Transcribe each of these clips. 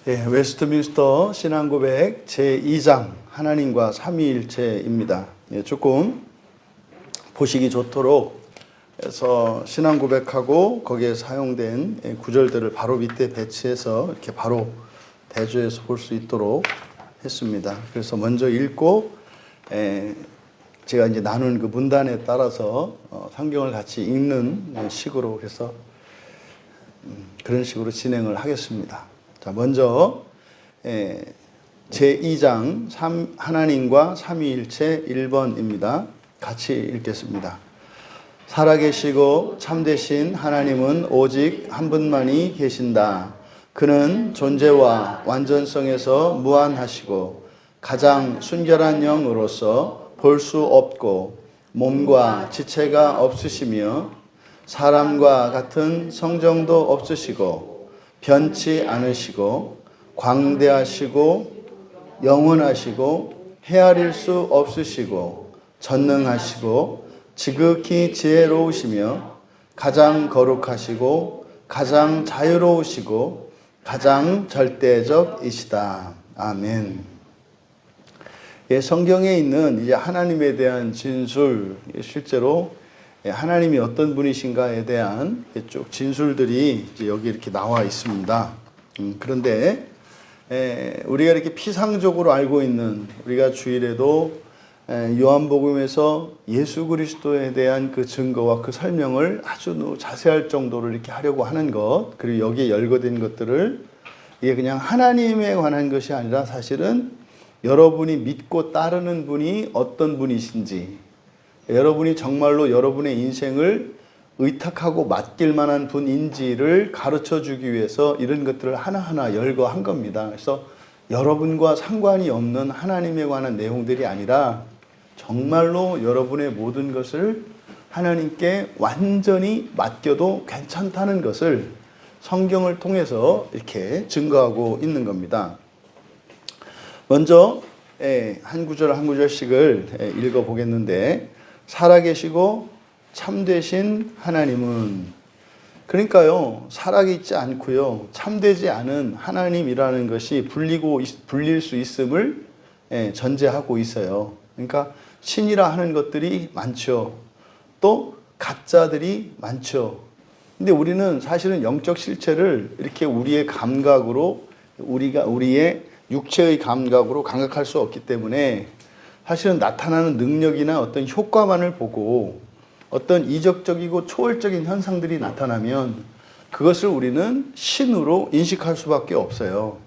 웨스트민스터 신앙고백 제2장 하나님과 삼위일체입니다. 조금 보시기 좋도록 해서 신앙고백하고 거기에 사용된 구절들을 바로 밑에 배치해서 이렇게 바로 대조해서 볼 수 있도록 했습니다. 그래서 먼저 읽고 제가 이제 나눈 그 문단에 따라서 성경을 같이 읽는 식으로 해서 그런 식으로 진행을 하겠습니다. 자, 먼저 제2장 하나님과 삼위일체 1번입니다. 같이 읽겠습니다. 살아계시고 참되신 하나님은 오직 한 분만이 계신다. 그는 존재와 완전성에서 무한하시고 가장 순결한 영으로서 볼 수 없고 몸과 지체가 없으시며 사람과 같은 성정도 없으시고 변치 않으시고 광대하시고 영원하시고 헤아릴 수 없으시고 전능하시고 지극히 지혜로우시며 가장 거룩하시고 가장 자유로우시고 가장 절대적이시다. 아멘. 성경에 있는 이제 하나님에 대한 진술, 실제로 하나님이 어떤 분이신가에 대한 쭉 진술들이 이제 여기 이렇게 나와 있습니다. 그런데 우리가 이렇게 피상적으로 알고 있는, 우리가 주일에도 요한복음에서 예수 그리스도에 대한 그 증거와 그 설명을 아주 자세할 정도로 이렇게 하려고 하는 것, 그리고 여기에 열거된 것들을 이게 그냥 하나님에 관한 것이 아니라 사실은 여러분이 믿고 따르는 분이 어떤 분이신지, 여러분이 정말로 여러분의 인생을 의탁하고 맡길 만한 분인지를 가르쳐 주기 위해서 이런 것들을 하나하나 열거한 겁니다. 그래서 여러분과 상관이 없는 하나님에 관한 내용들이 아니라 정말로 여러분의 모든 것을 하나님께 완전히 맡겨도 괜찮다는 것을 성경을 통해서 이렇게 증거하고 있는 겁니다. 먼저 한 구절 한 구절씩을 읽어보겠는데, 살아계시고 참되신 하나님은, 그러니까요, 살아있지 않고요 참되지 않은 하나님이라는 것이 불릴 수 있음을 전제하고 있어요. 그러니까 신이라 하는 것들이 많죠. 또 가짜들이 많죠. 근데 우리는 사실은 영적 실체를 이렇게 우리의 감각으로, 우리의 육체의 감각으로 감각할 수 없기 때문에 사실은 나타나는 능력이나 어떤 효과만을 보고 어떤 이적적이고 초월적인 현상들이 나타나면 그것을 우리는 신으로 인식할 수밖에 없어요.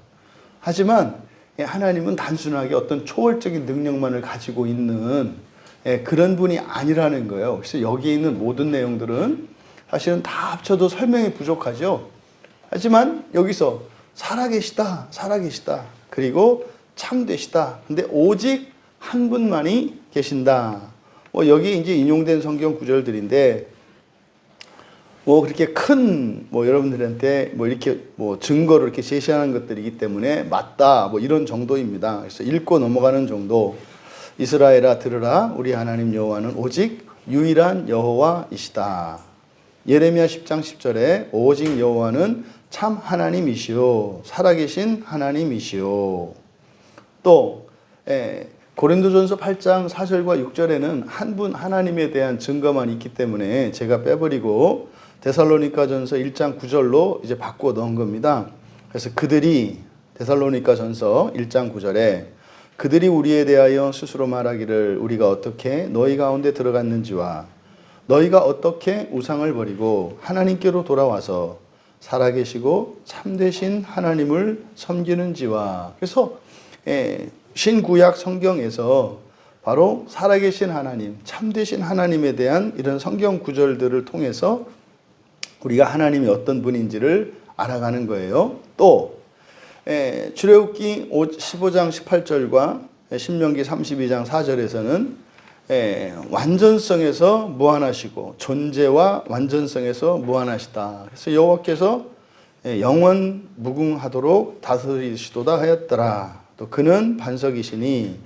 하지만 하나님은 단순하게 어떤 초월적인 능력만을 가지고 있는 그런 분이 아니라는 거예요. 그래서 여기에 있는 모든 내용들은 사실은 다 합쳐도 설명이 부족하죠. 하지만 여기서 살아계시다, 살아계시다, 그리고 참되시다. 근데 오직 한 분만이 계신다. 여기 이제 인용된 성경 구절들인데, 그렇게 큰, 여러분들한테 이렇게 증거를 이렇게 제시하는 것들이기 때문에 맞다, 이런 정도입니다. 그래서 읽고 넘어가는 정도. 이스라엘아 들으라, 우리 하나님 여호와는 오직 유일한 여호와이시다. 예레미야 10장 10절에 오직 여호와는 참 하나님이시오, 살아계신 하나님이시오. 또 고린도전서 8장 4절과 6절에는 한 분 하나님에 대한 증거만 있기 때문에 제가 빼버리고 데살로니가전서 1장 9절로 이제 바꿔 넣은 겁니다. 그래서 그들이, 데살로니가전서 1장 9절에 그들이 우리에 대하여 스스로 말하기를 우리가 어떻게 너희 가운데 들어갔는지와 너희가 어떻게 우상을 버리고 하나님께로 돌아와서 살아계시고 참되신 하나님을 섬기는지와. 그래서 신구약 성경에서 바로 살아계신 하나님, 참되신 하나님에 대한 이런 성경 구절들을 통해서 우리가 하나님이 어떤 분인지를 알아가는 거예요. 또 출애굽기 15장 18절과 신명기 32장 4절에서는 완전성에서 무한하시고 존재와 완전성에서 무한하시다. 그래서 여호와께서 영원 무궁하도록 다스리시도다 하였더라. 또 그는 반석이시니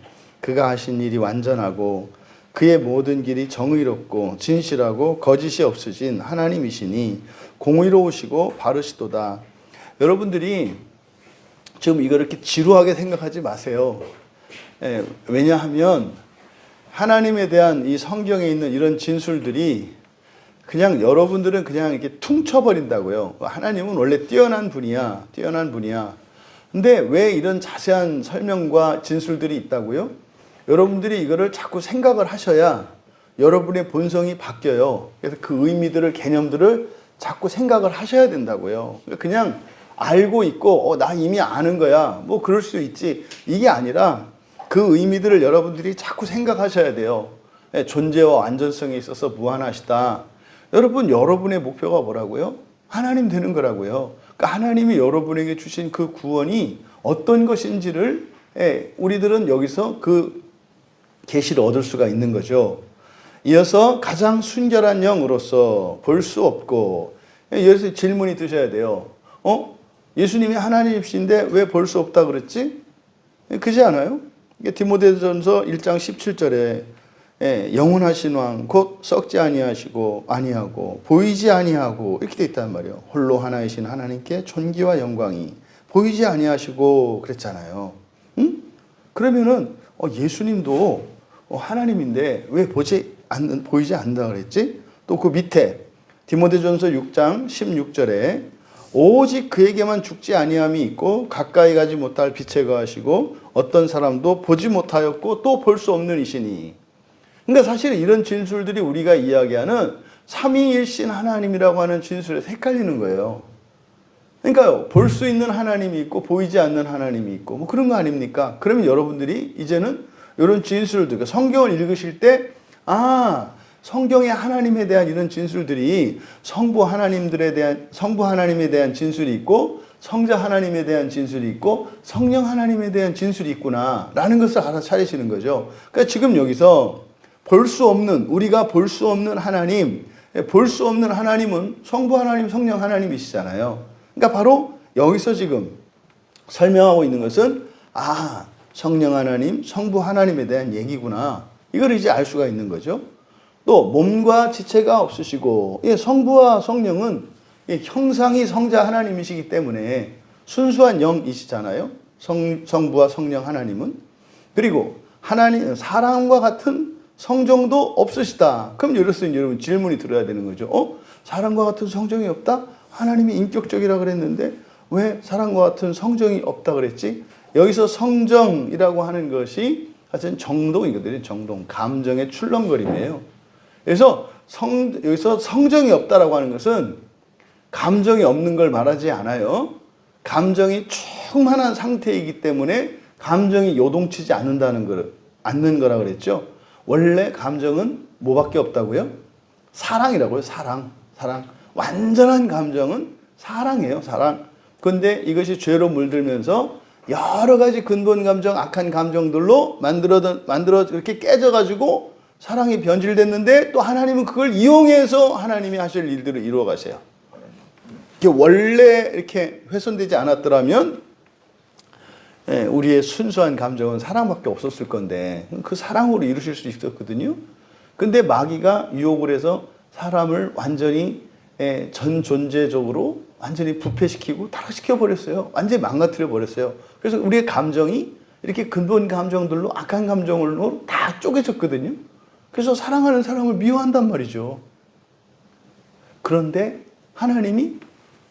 그가 하신 일이 완전하고 그의 모든 길이 정의롭고 진실하고 거짓이 없으신 하나님이시니 공의로우시고 바르시도다. 여러분들이 지금 이거 이렇게 지루하게 생각하지 마세요. 왜냐하면 하나님에 대한 이 성경에 있는 이런 진술들이 그냥 여러분들은 그냥 이렇게 퉁쳐버린다고요. 하나님은 원래 뛰어난 분이야. 뛰어난 분이야. 근데 왜 이런 자세한 설명과 진술들이 있다고요? 여러분들이 이거를 자꾸 생각을 하셔야 여러분의 본성이 바뀌어요. 그래서 그 의미들을, 개념들을 자꾸 생각을 하셔야 된다고요. 그냥 알고 있고, 나 이미 아는 거야. 뭐 그럴 수 있지. 이게 아니라 그 의미들을 여러분들이 자꾸 생각하셔야 돼요. 존재와 완전성에 있어서 무한하시다. 여러분, 여러분의 목표가 뭐라고요? 하나님 되는 거라고요. 그러니까 하나님이 여러분에게 주신 그 구원이 어떤 것인지를 우리들은 여기서 그 계시를 얻을 수가 있는 거죠. 이어서 가장 순결한 영으로서 볼 수 없고, 여기서 질문이 드셔야 돼요. 예수님이 하나님이신데 왜 볼 수 없다 그랬지? 그지 않아요? 디모데전서 1장 17절에 영원하신 왕 곧 썩지 아니하고 보이지 아니하고 이렇게 돼 있단 말이에요. 홀로 하나이신 하나님께 존귀와 영광이 보이지 아니하시고 그랬잖아요. 응? 그러면은 예수님도 하나님인데 왜 보이지 않는다 그랬지? 또 그 밑에 디모데전서 6장 16절에 오직 그에게만 죽지 아니함이 있고 가까이 가지 못할 빛에 거하시고 어떤 사람도 보지 못하였고 또 볼 수 없는 이시니. 그러니까 사실 이런 진술들이 우리가 이야기하는 삼위일신 하나님이라고 하는 진술에 헷갈리는 거예요. 그러니까요, 볼 수 있는 하나님이 있고 보이지 않는 하나님이 있고 뭐 그런 거 아닙니까? 그러면 여러분들이 이제는 이런 진술들, 성경을 읽으실 때 성경의 하나님에 대한 이런 진술들이 성부 하나님에 대한 진술이 있고 성자 하나님에 대한 진술이 있고 성령 하나님에 대한 진술이 있구나라는 것을 알아차리시는 거죠. 그러니까 지금 여기서 우리가 볼 수 없는 하나님, 볼 수 없는 하나님은 성부 하나님, 성령 하나님이시잖아요. 그러니까 바로 여기서 지금 설명하고 있는 것은 성령 하나님, 성부 하나님에 대한 얘기구나. 이걸 이제 알 수가 있는 거죠. 또 몸과 지체가 없으시고 성부와 성령은 형상이 성자 하나님이시기 때문에 순수한 영이시잖아요. 성부와 성령 하나님은. 그리고 하나님 사랑과 같은 성정도 없으시다. 그럼 여러분 질문이 들어야 되는 거죠. 사랑과 같은 성정이 없다? 하나님이 인격적이라 그랬는데 왜 사랑과 같은 성정이 없다 그랬지? 여기서 성정이라고 하는 것이 사실 정동이거든요. 정동, 감정의 출렁거림이에요. 그래서 여기서 성정이 없다라고 하는 것은 감정이 없는 걸 말하지 않아요. 감정이 충만한 상태이기 때문에 감정이 요동치지 않는 거라 그랬죠. 원래 감정은 뭐밖에 없다고요? 사랑이라고요. 사랑. 완전한 감정은 사랑이에요. 사랑. 그런데 이것이 죄로 물들면서 여러 가지 근본 감정, 악한 감정들로 만들어 그렇게 깨져가지고 사랑이 변질됐는데 또 하나님은 그걸 이용해서 하나님이 하실 일들을 이루어 가세요. 원래 이렇게 훼손되지 않았더라면 우리의 순수한 감정은 사랑밖에 없었을 건데 그 사랑으로 이루실 수 있었거든요. 근데 마귀가 유혹을 해서 사람을 완전히 전 존재적으로 완전히 부패시키고 타락시켜 버렸어요. 완전히 망가뜨려 버렸어요. 그래서 우리의 감정이 이렇게 근본 감정들로 악한 감정으로 다 쪼개졌거든요. 그래서 사랑하는 사람을 미워한단 말이죠. 그런데 하나님이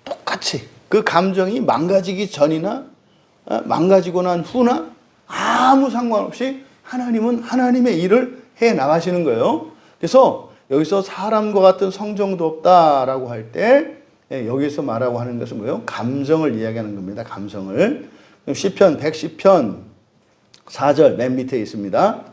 똑같이 그 감정이 망가지기 전이나 망가지고 난 후나 아무 상관없이 하나님은 하나님의 일을 해 나가시는 거예요. 그래서 여기서 사람과 같은 성정도 없다라고 할 때 여기서 말하고 하는 것은 뭐예요? 감정을 이야기하는 겁니다. 감정을. 시편 110편 4절 맨 밑에 있습니다.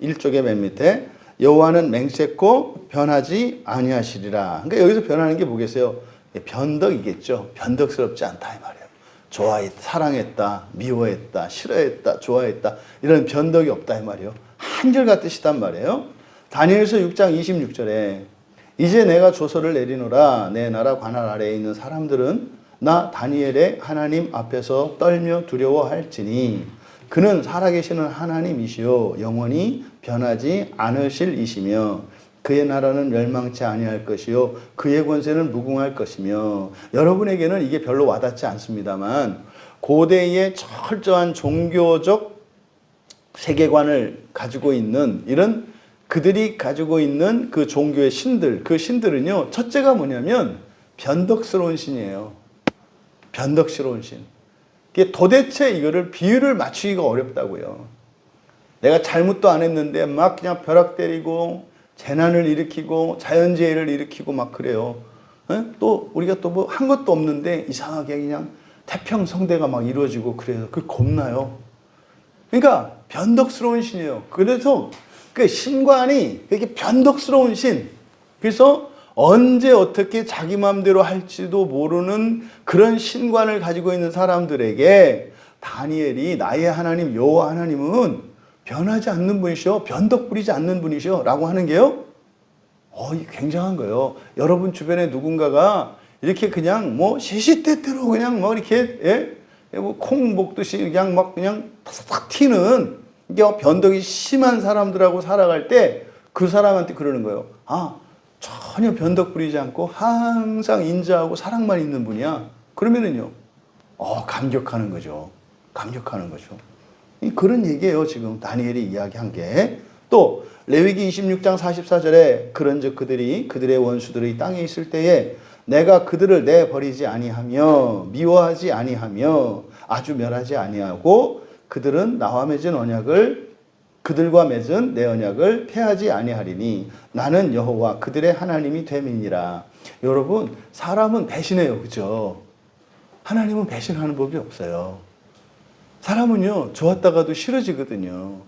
1쪽의 맨 밑에 여호와는 맹세코 변하지 아니하시리라. 그러니까 여기서 변하는 게 뭐겠어요? 변덕이겠죠. 변덕스럽지 않다 이 말이에요. 좋아했다, 사랑했다, 미워했다, 싫어했다, 좋아했다 이런 변덕이 없다 이 말이에요. 한결 같으시단 말이에요. 다니엘서 6장 26절에 이제 내가 조서를 내리노라. 내 나라 관할 아래에 있는 사람들은 나 다니엘의 하나님 앞에서 떨며 두려워할지니 그는 살아계시는 하나님이시요 영원히 변하지 않으실 이시며 그의 나라는 멸망치 아니할 것이요 그의 권세는 무궁할 것이며. 여러분에게는 이게 별로 와닿지 않습니다만 고대의 철저한 종교적 세계관을 가지고 있는 이런 그들이 가지고 있는 그 종교의 신들, 그 신들은요, 첫째가 뭐냐면 변덕스러운 신이에요. 변덕스러운 신. 이게 도대체 이거를 비유를 맞추기가 어렵다고요. 내가 잘못도 안 했는데 막 그냥 벼락 때리고 재난을 일으키고 자연재해를 일으키고 막 그래요. 또 우리가 또 뭐 한 것도 없는데 이상하게 그냥 태평성대가 막 이루어지고 그래요. 그 겁나요. 그러니까 변덕스러운 신이에요. 그래서 그 신관이 이렇게 변덕스러운 신. 그래서 언제 어떻게 자기 마음대로 할지도 모르는 그런 신관을 가지고 있는 사람들에게 다니엘이 나의 하나님 여호와 하나님은 변하지 않는 분이시오. 변덕 부리지 않는 분이시오. 라고 하는 게요. 이게 굉장한 거예요. 여러분 주변에 누군가가 이렇게 그냥 뭐 시시때때로 그냥 뭐 이렇게 뭐 콩 먹듯이 그냥 막 그냥 탁 튀는 이게 변덕이 심한 사람들하고 살아갈 때 그 사람한테 그러는 거예요. 전혀 변덕 부리지 않고 항상 인자하고 사랑만 있는 분이야. 그러면은요, 감격하는 거죠. 감격하는 거죠. 그런 얘기예요. 지금 다니엘이 이야기한 게. 또 레위기 26장 44절에 그런즉 그들의 원수들이 땅에 있을 때에 내가 그들을 내버리지 아니하며 미워하지 아니하며 아주 멸하지 아니하고 그들은 나와 맺은 언약을 그들과 맺은 내 언약을 폐하지 아니하리니 나는 여호와 그들의 하나님이 됨이니라. 여러분, 사람은 배신해요. 그죠? 하나님은 배신하는 법이 없어요. 사람은요, 좋았다가도 싫어지거든요.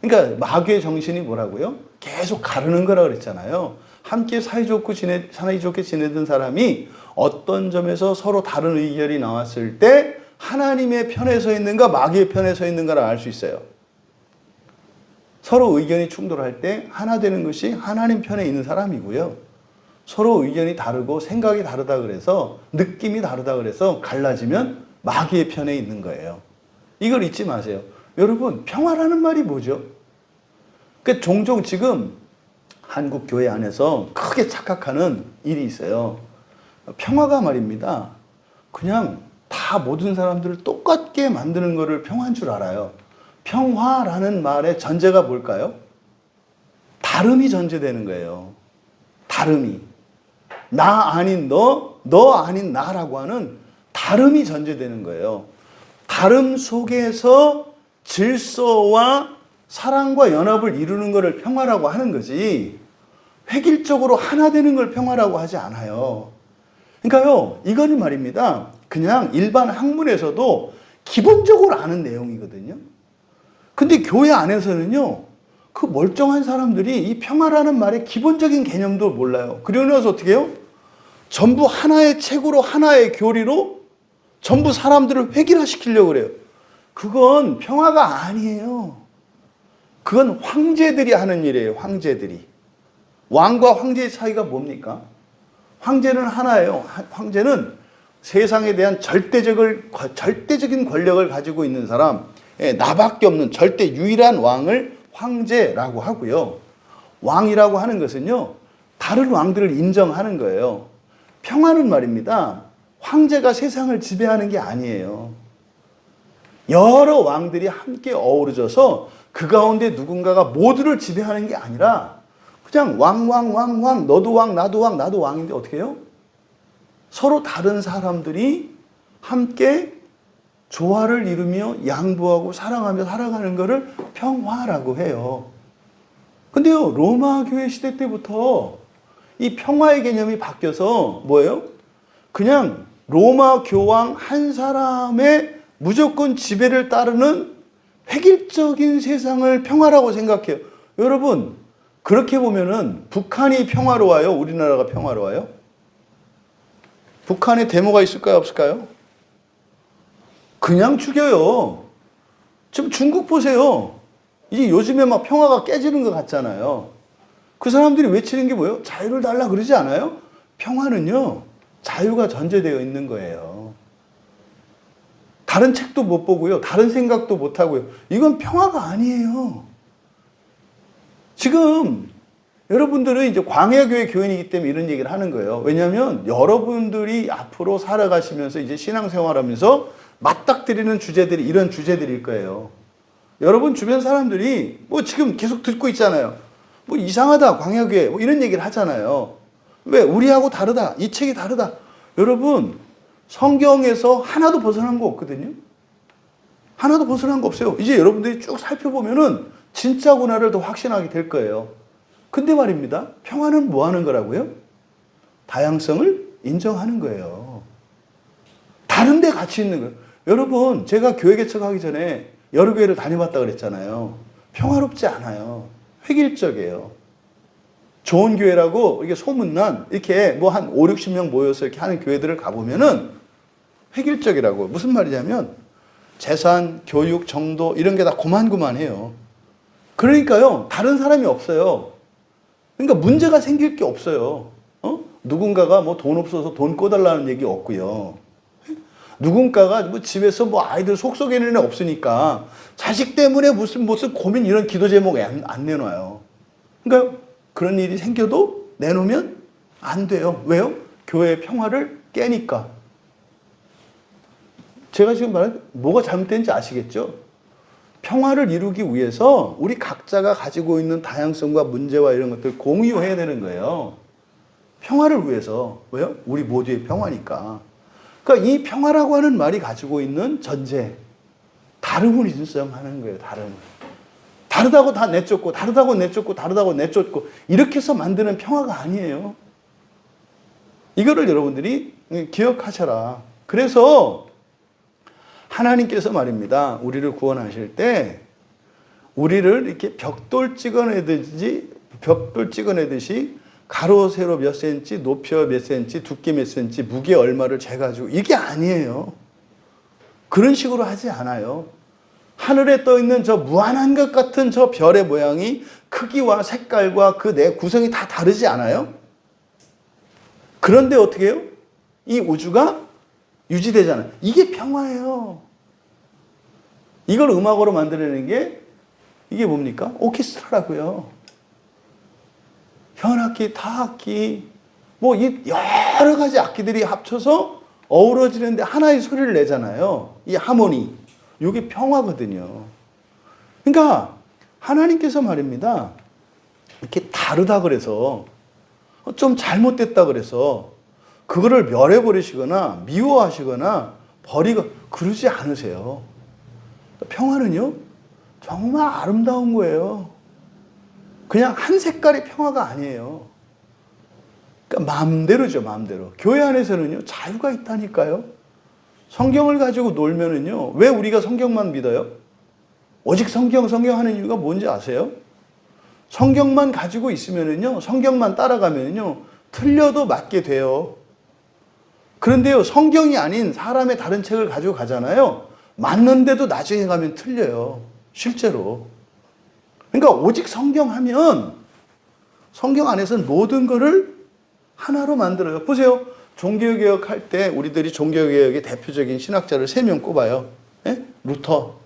그러니까 마귀의 정신이 뭐라고요? 계속 가르는 거라 그랬잖아요. 함께 사이좋게 지내던 사람이 어떤 점에서 서로 다른 의견이 나왔을 때 하나님의 편에 서 있는가 마귀의 편에 서 있는가를 알 수 있어요. 서로 의견이 충돌할 때 하나 되는 것이 하나님 편에 있는 사람이고요. 서로 의견이 다르고 생각이 다르다 그래서 느낌이 다르다 그래서 갈라지면 마귀의 편에 있는 거예요. 이걸 잊지 마세요. 여러분, 평화라는 말이 뭐죠? 그러니까 종종 지금 한국 교회 안에서 크게 착각하는 일이 있어요. 평화가 말입니다. 그냥 다 모든 사람들을 똑같게 만드는 것을 평화인 줄 알아요. 평화라는 말의 전제가 뭘까요? 다름이 전제되는 거예요. 다름이. 나 아닌 너, 너 아닌 나라고 하는 다름이 전제되는 거예요. 다름 속에서 질서와 사랑과 연합을 이루는 것을 평화라고 하는 거지, 획일적으로 하나 되는 걸 평화라고 하지 않아요. 그러니까요, 이거는 말입니다. 그냥 일반 학문에서도 기본적으로 아는 내용이거든요. 근데 교회 안에서는요, 그 멀쩡한 사람들이 이 평화라는 말의 기본적인 개념도 몰라요. 그리고 나서 어떻게 해요? 전부 하나의 책으로 하나의 교리로 전부 사람들을 획일화시키려고 그래요. 그건 평화가 아니에요. 그건 황제들이 하는 일이에요. 황제들이. 왕과 황제의 차이가 뭡니까? 황제는 하나예요. 황제는 세상에 대한 절대적인 권력을 가지고 있는 사람, 나밖에 없는 절대 유일한 왕을 황제라고 하고요. 왕이라고 하는 것은요, 다른 왕들을 인정하는 거예요. 평화는 말입니다, 황제가 세상을 지배하는 게 아니에요. 여러 왕들이 함께 어우러져서 그 가운데 누군가가 모두를 지배하는 게 아니라 그냥 왕, 너도 왕, 나도 왕, 나도 왕인데 어떻게 해요? 서로 다른 사람들이 함께 조화를 이루며 양보하고 사랑하며 살아가는 것을 평화라고 해요. 근데요, 로마 교회 시대 때부터 이 평화의 개념이 바뀌어서 뭐예요? 그냥 로마 교황 한 사람의 무조건 지배를 따르는 획일적인 세상을 평화라고 생각해요. 여러분, 그렇게 보면은 북한이 평화로워요? 우리나라가 평화로워요? 북한에 데모가 있을까요? 없을까요? 그냥 죽여요. 지금 중국 보세요. 이제 요즘에 막 평화가 깨지는 것 같잖아요. 그 사람들이 외치는 게 뭐예요? 자유를 달라 그러지 않아요? 평화는요, 자유가 전제되어 있는 거예요. 다른 책도 못 보고요. 다른 생각도 못 하고요. 이건 평화가 아니에요. 지금 여러분들은 이제 광야교회 교인이기 때문에 이런 얘기를 하는 거예요. 왜냐하면 여러분들이 앞으로 살아가시면서 이제 신앙생활하면서 맞닥뜨리는 주제들이 이런 주제들일 거예요. 여러분 주변 사람들이 뭐 지금 계속 듣고 있잖아요. 뭐 이상하다, 광야교회 뭐 이런 얘기를 하잖아요. 왜? 우리하고 다르다. 이 책이 다르다. 여러분 성경에서 하나도 벗어난 거 없거든요. 하나도 벗어난 거 없어요. 이제 여러분들이 쭉 살펴보면은 진짜구나를 더 확신하게 될 거예요. 근데 말입니다. 평화는 뭐 하는 거라고요? 다양성을 인정하는 거예요. 다른 데 같이 있는 거예요. 여러분, 제가 교회 개척하기 전에 여러 교회를 다녀봤다 그랬잖아요. 평화롭지 않아요. 획일적이에요. 좋은 교회라고 이게 소문난 이렇게 뭐 한 5, 60명 모여서 이렇게 하는 교회들을 가보면은 획일적이라고. 무슨 말이냐면 재산, 교육, 정도 이런 게 다 고만고만해요. 그러니까요. 다른 사람이 없어요. 그러니까 문제가 생길 게 없어요. 누군가가 뭐 돈 없어서 돈 꺼달라는 얘기 없고요. 누군가가 뭐 집에서 뭐 아이들 속 썩이는 애 없으니까 자식 때문에 무슨 고민 이런 기도 제목 안 내놔요. 그러니까 그런 일이 생겨도 내놓으면 안 돼요. 왜요? 교회의 평화를 깨니까. 제가 지금 말한 뭐가 잘못된지 아시겠죠? 평화를 이루기 위해서 우리 각자가 가지고 있는 다양성과 문제와 이런 것들 공유해야 되는 거예요. 평화를 위해서. 왜요? 우리 모두의 평화니까. 그러니까 이 평화라고 하는 말이 가지고 있는 전제, 다름을 인정하는 거예요. 다름을. 다르다고 다 내쫓고, 다르다고 내쫓고, 다르다고 내쫓고 이렇게 해서 만드는 평화가 아니에요. 이거를 여러분들이 기억하셔라. 그래서 하나님께서 말입니다. 우리를 구원하실 때 우리를 이렇게 벽돌 찍어내듯이 가로 세로 몇 센치, 높여 몇 센치, 두께 몇 센치, 무게 얼마를 재가지고 이게 아니에요. 그런 식으로 하지 않아요. 하늘에 떠 있는 저 무한한 것 같은 저 별의 모양이 크기와 색깔과 그 내 구성이 다 다르지 않아요? 그런데 어떻게 해요? 이 우주가 유지되잖아요. 이게 평화예요. 이걸 음악으로 만들어내는 게 이게 뭡니까? 오케스트라라고요. 현악기, 타악기, 뭐 이 여러 가지 악기들이 합쳐서 어우러지는데 하나의 소리를 내잖아요. 이 하모니. 이게 평화거든요. 그러니까 하나님께서 말입니다. 이렇게 다르다 그래서 좀 잘못됐다 그래서 그거를 멸해버리시거나 미워하시거나 버리고 그러지 않으세요. 평화는요, 정말 아름다운 거예요. 그냥 한 색깔의 평화가 아니에요. 그러니까 마음대로죠, 마음대로. 교회 안에서는요, 자유가 있다니까요. 성경을 가지고 놀면은요, 왜 우리가 성경만 믿어요? 오직 성경 하는 이유가 뭔지 아세요? 성경만 가지고 있으면은요, 성경만 따라가면은요, 틀려도 맞게 돼요. 그런데요, 성경이 아닌 사람의 다른 책을 가지고 가잖아요. 맞는데도 나중에 가면 틀려요. 실제로. 그러니까 오직 성경 하면 성경 안에서는 모든 것을 하나로 만들어요. 보세요. 종교개혁 할 때 우리들이 종교개혁의 대표적인 신학자를 3명 꼽아요. 예? 루터,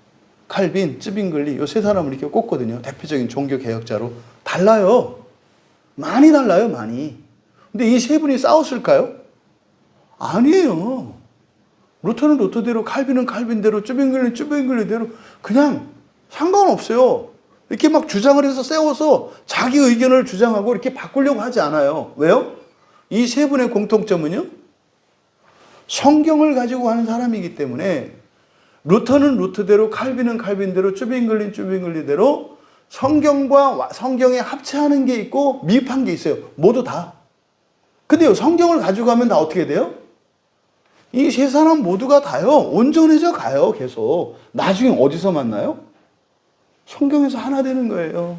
칼빈, 쯔빙글리 이 3사람을 이렇게 꼽거든요. 대표적인 종교개혁자로. 달라요. 많이 달라요. 많이. 근데 이 3분이 싸웠을까요? 아니에요. 루터는 루터대로, 칼빈은 칼빈대로, 쯔빙글리는 쯔빙글리대로 그냥 상관없어요. 이렇게 막 주장을 해서 세워서 자기 의견을 주장하고 이렇게 바꾸려고 하지 않아요. 왜요? 이 3분의 공통점은요, 성경을 가지고 하는 사람이기 때문에 루터는 루터대로, 칼빈은 칼빈대로, 쯔빙글리는 쯔빙글리대로 성경과 성경에 합체하는 게 있고 미입한 게 있어요. 모두 다. 근데요, 성경을 가지고 가면 다 어떻게 돼요? 이 3사람 모두가 다요, 온전해져 가요, 계속. 나중에 어디서 만나요? 성경에서 하나 되는 거예요.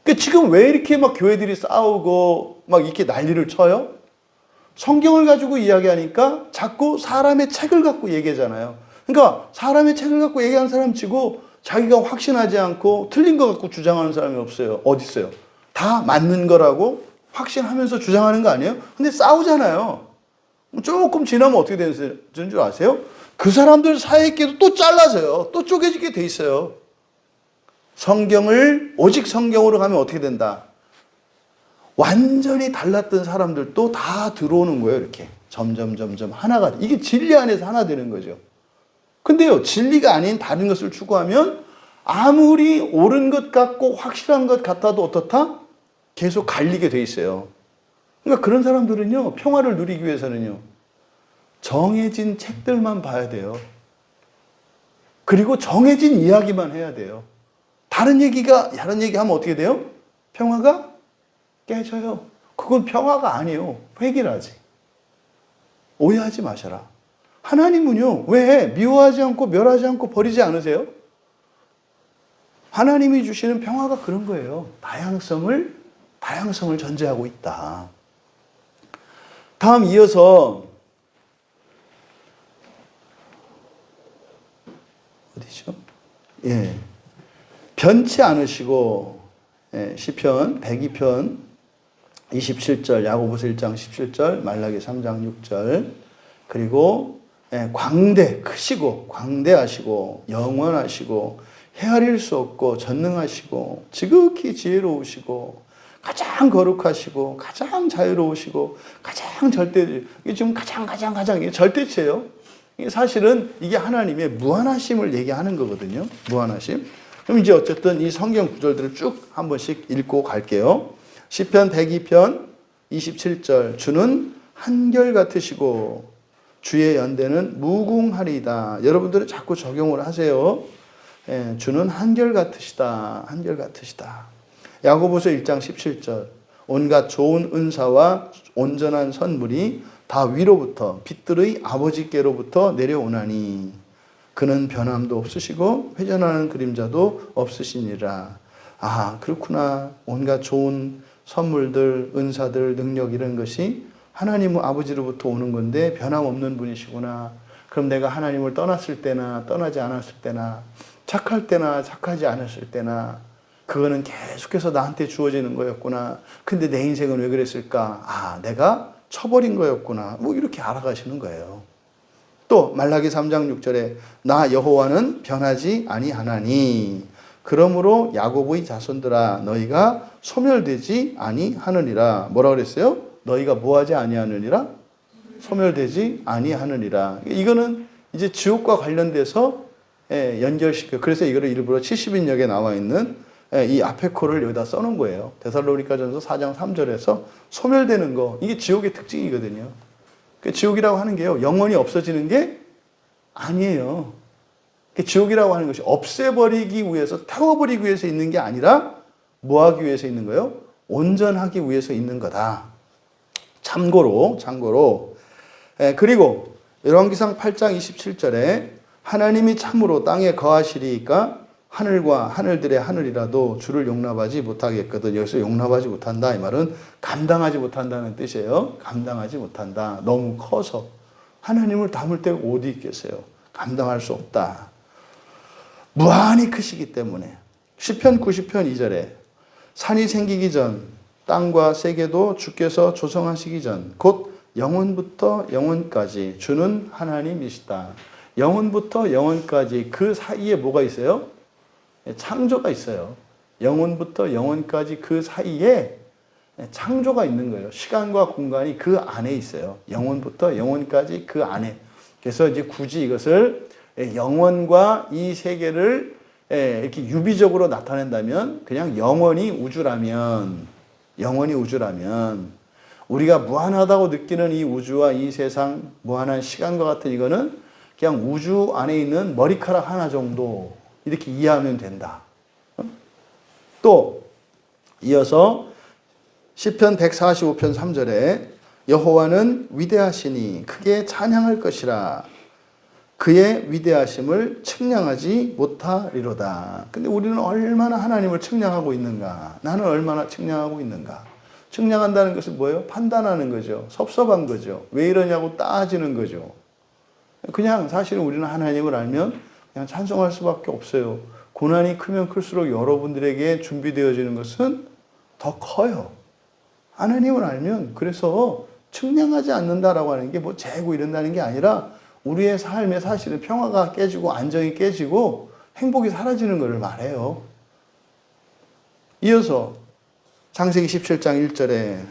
그러니까 지금 왜 이렇게 막 교회들이 싸우고 막 이렇게 난리를 쳐요? 성경을 가지고 이야기하니까 자꾸 사람의 책을 갖고 얘기하잖아요. 그러니까 사람의 책을 갖고 얘기하는 사람 치고 자기가 확신하지 않고 틀린 거 갖고 주장하는 사람이 없어요. 어디 있어요? 다 맞는 거라고 확신하면서 주장하는 거 아니에요? 근데 싸우잖아요. 조금 지나면 어떻게 되는 줄 아세요? 그 사람들 사이에도 또 잘라져요. 또 쪼개지게 돼 있어요. 성경을 오직 성경으로 가면 어떻게 된다? 완전히 달랐던 사람들도 다 들어오는 거예요. 이렇게 점점 하나가. 이게 진리 안에서 하나 되는 거죠. 근데요, 진리가 아닌 다른 것을 추구하면 아무리 옳은 것 같고 확실한 것 같아도 어떻다? 계속 갈리게 돼 있어요. 그러니까 그런 사람들은요, 평화를 누리기 위해서는요, 정해진 책들만 봐야 돼요. 그리고 정해진 이야기만 해야 돼요. 다른 얘기 하면 어떻게 돼요? 평화가 깨져요. 그건 평화가 아니에요. 회개라지. 오해하지 마셔라. 하나님은요, 왜 미워하지 않고 멸하지 않고 버리지 않으세요? 하나님이 주시는 평화가 그런 거예요. 다양성을 전제하고 있다. 다음 이어서 어디죠? 예. 변치 않으시고, 예, 시편 102편 27절, 야고보서 1장 17절, 말라기 3장 6절, 그리고 예, 크시고 광대하시고 영원하시고 헤아릴 수 없고 전능하시고 지극히 지혜로우시고 가장 거룩하시고 가장 자유로우시고 가장 이게 지금 가장 이게 절대체예요. 이게 사실은 이게 하나님의 무한하심을 얘기하는 거거든요. 무한하심. 그럼 이제 어쨌든 이 성경 구절들을 쭉 한 번씩 읽고 갈게요. 시편 102편 27절, 주는 한결같으시고 주의 연대는 무궁하리이다. 여러분들은 자꾸 적용을 하세요. 예, 주는 한결같으시다. 야고보서 1장 17절, 온갖 좋은 은사와 온전한 선물이 다 위로부터 빛들의 아버지께로부터 내려오나니 그는 변함도 없으시고 회전하는 그림자도 없으시니라. 아, 그렇구나. 온갖 좋은 선물들, 은사들, 능력 이런 것이 하나님 아버지로부터 오는 건데 변함없는 분이시구나. 그럼 내가 하나님을 떠났을 때나 떠나지 않았을 때나 착할 때나 착하지 않았을 때나 그거는 계속해서 나한테 주어지는 거였구나. 근데 내 인생은 왜 그랬을까? 아, 내가 쳐버린 거였구나. 뭐 이렇게 알아가시는 거예요. 또 말라기 3장 6절에 나 여호와는 변하지 아니하나니 그러므로 야곱의 자손들아 너희가 소멸되지 아니하느니라. 뭐라 그랬어요? 너희가 뭐하지 아니하느니라? 소멸되지 아니하느니라. 이거는 이제 지옥과 관련돼서 연결시켜. 그래서 이거를 일부러 70인역에 나와 있는 이 아페코를 여기다 써놓은 거예요. 데살로니가전서 4장 3절에서 소멸되는 거, 이게 지옥의 특징이거든요. 지옥이라고 하는 게요, 영원히 없어지는 게 아니에요. 지옥이라고 하는 것이 없애버리기 위해서, 태워버리기 위해서 있는 게 아니라 뭐 하기 위해서 있는 거예요? 온전하기 위해서 있는 거다. 참고로. 그리고 열왕기상 8장 27절에 하나님이 참으로 땅에 거하시리이까 하늘과 하늘들의 하늘이라도 주를 용납하지 못하겠거든. 여기서 용납하지 못한다, 이 말은 감당하지 못한다는 뜻이에요. 감당하지 못한다. 너무 커서 하나님을 담을 데가 어디 있겠어요. 감당할 수 없다. 무한히 크시기 때문에. 시편 90편 2절에 산이 생기기 전 땅과 세계도 주께서 조성하시기 전 곧 영원부터 영원까지 주는 하나님이시다. 영원부터 영원까지 그 사이에 뭐가 있어요? 창조가 있어요. 영원부터 영원까지 그 사이에 창조가 있는 거예요. 시간과 공간이 그 안에 있어요. 영원부터 영원까지 그 안에. 그래서 이제 굳이 이것을 영원과 이 세계를 이렇게 유비적으로 나타낸다면 그냥 영원히 우주라면 우리가 무한하다고 느끼는 이 우주와 이 세상, 무한한 시간과 같은 이거는 그냥 우주 안에 있는 머리카락 하나 정도 이렇게 이해하면 된다. 또 이어서 시편 145편 3절에 여호와는 위대하시니 크게 찬양할 것이라 그의 위대하심을 측량하지 못하리로다. 근데 우리는 얼마나 하나님을 측량하고 있는가? 나는 얼마나 측량하고 있는가? 측량한다는 것은 뭐예요? 판단하는 거죠. 섭섭한 거죠. 왜 이러냐고 따지는 거죠. 그냥 사실은 우리는 하나님을 알면 그냥 찬송할 수밖에 없어요. 고난이 크면 클수록 여러분들에게 준비되어지는 것은 더 커요. 하나님을 알면 그래서 측량하지 않는다라고 하는 게 뭐 재고 이런다는 게 아니라 우리의 삶에 사실은 평화가 깨지고 안정이 깨지고 행복이 사라지는 것을 말해요. 이어서 창세기 17장 1절에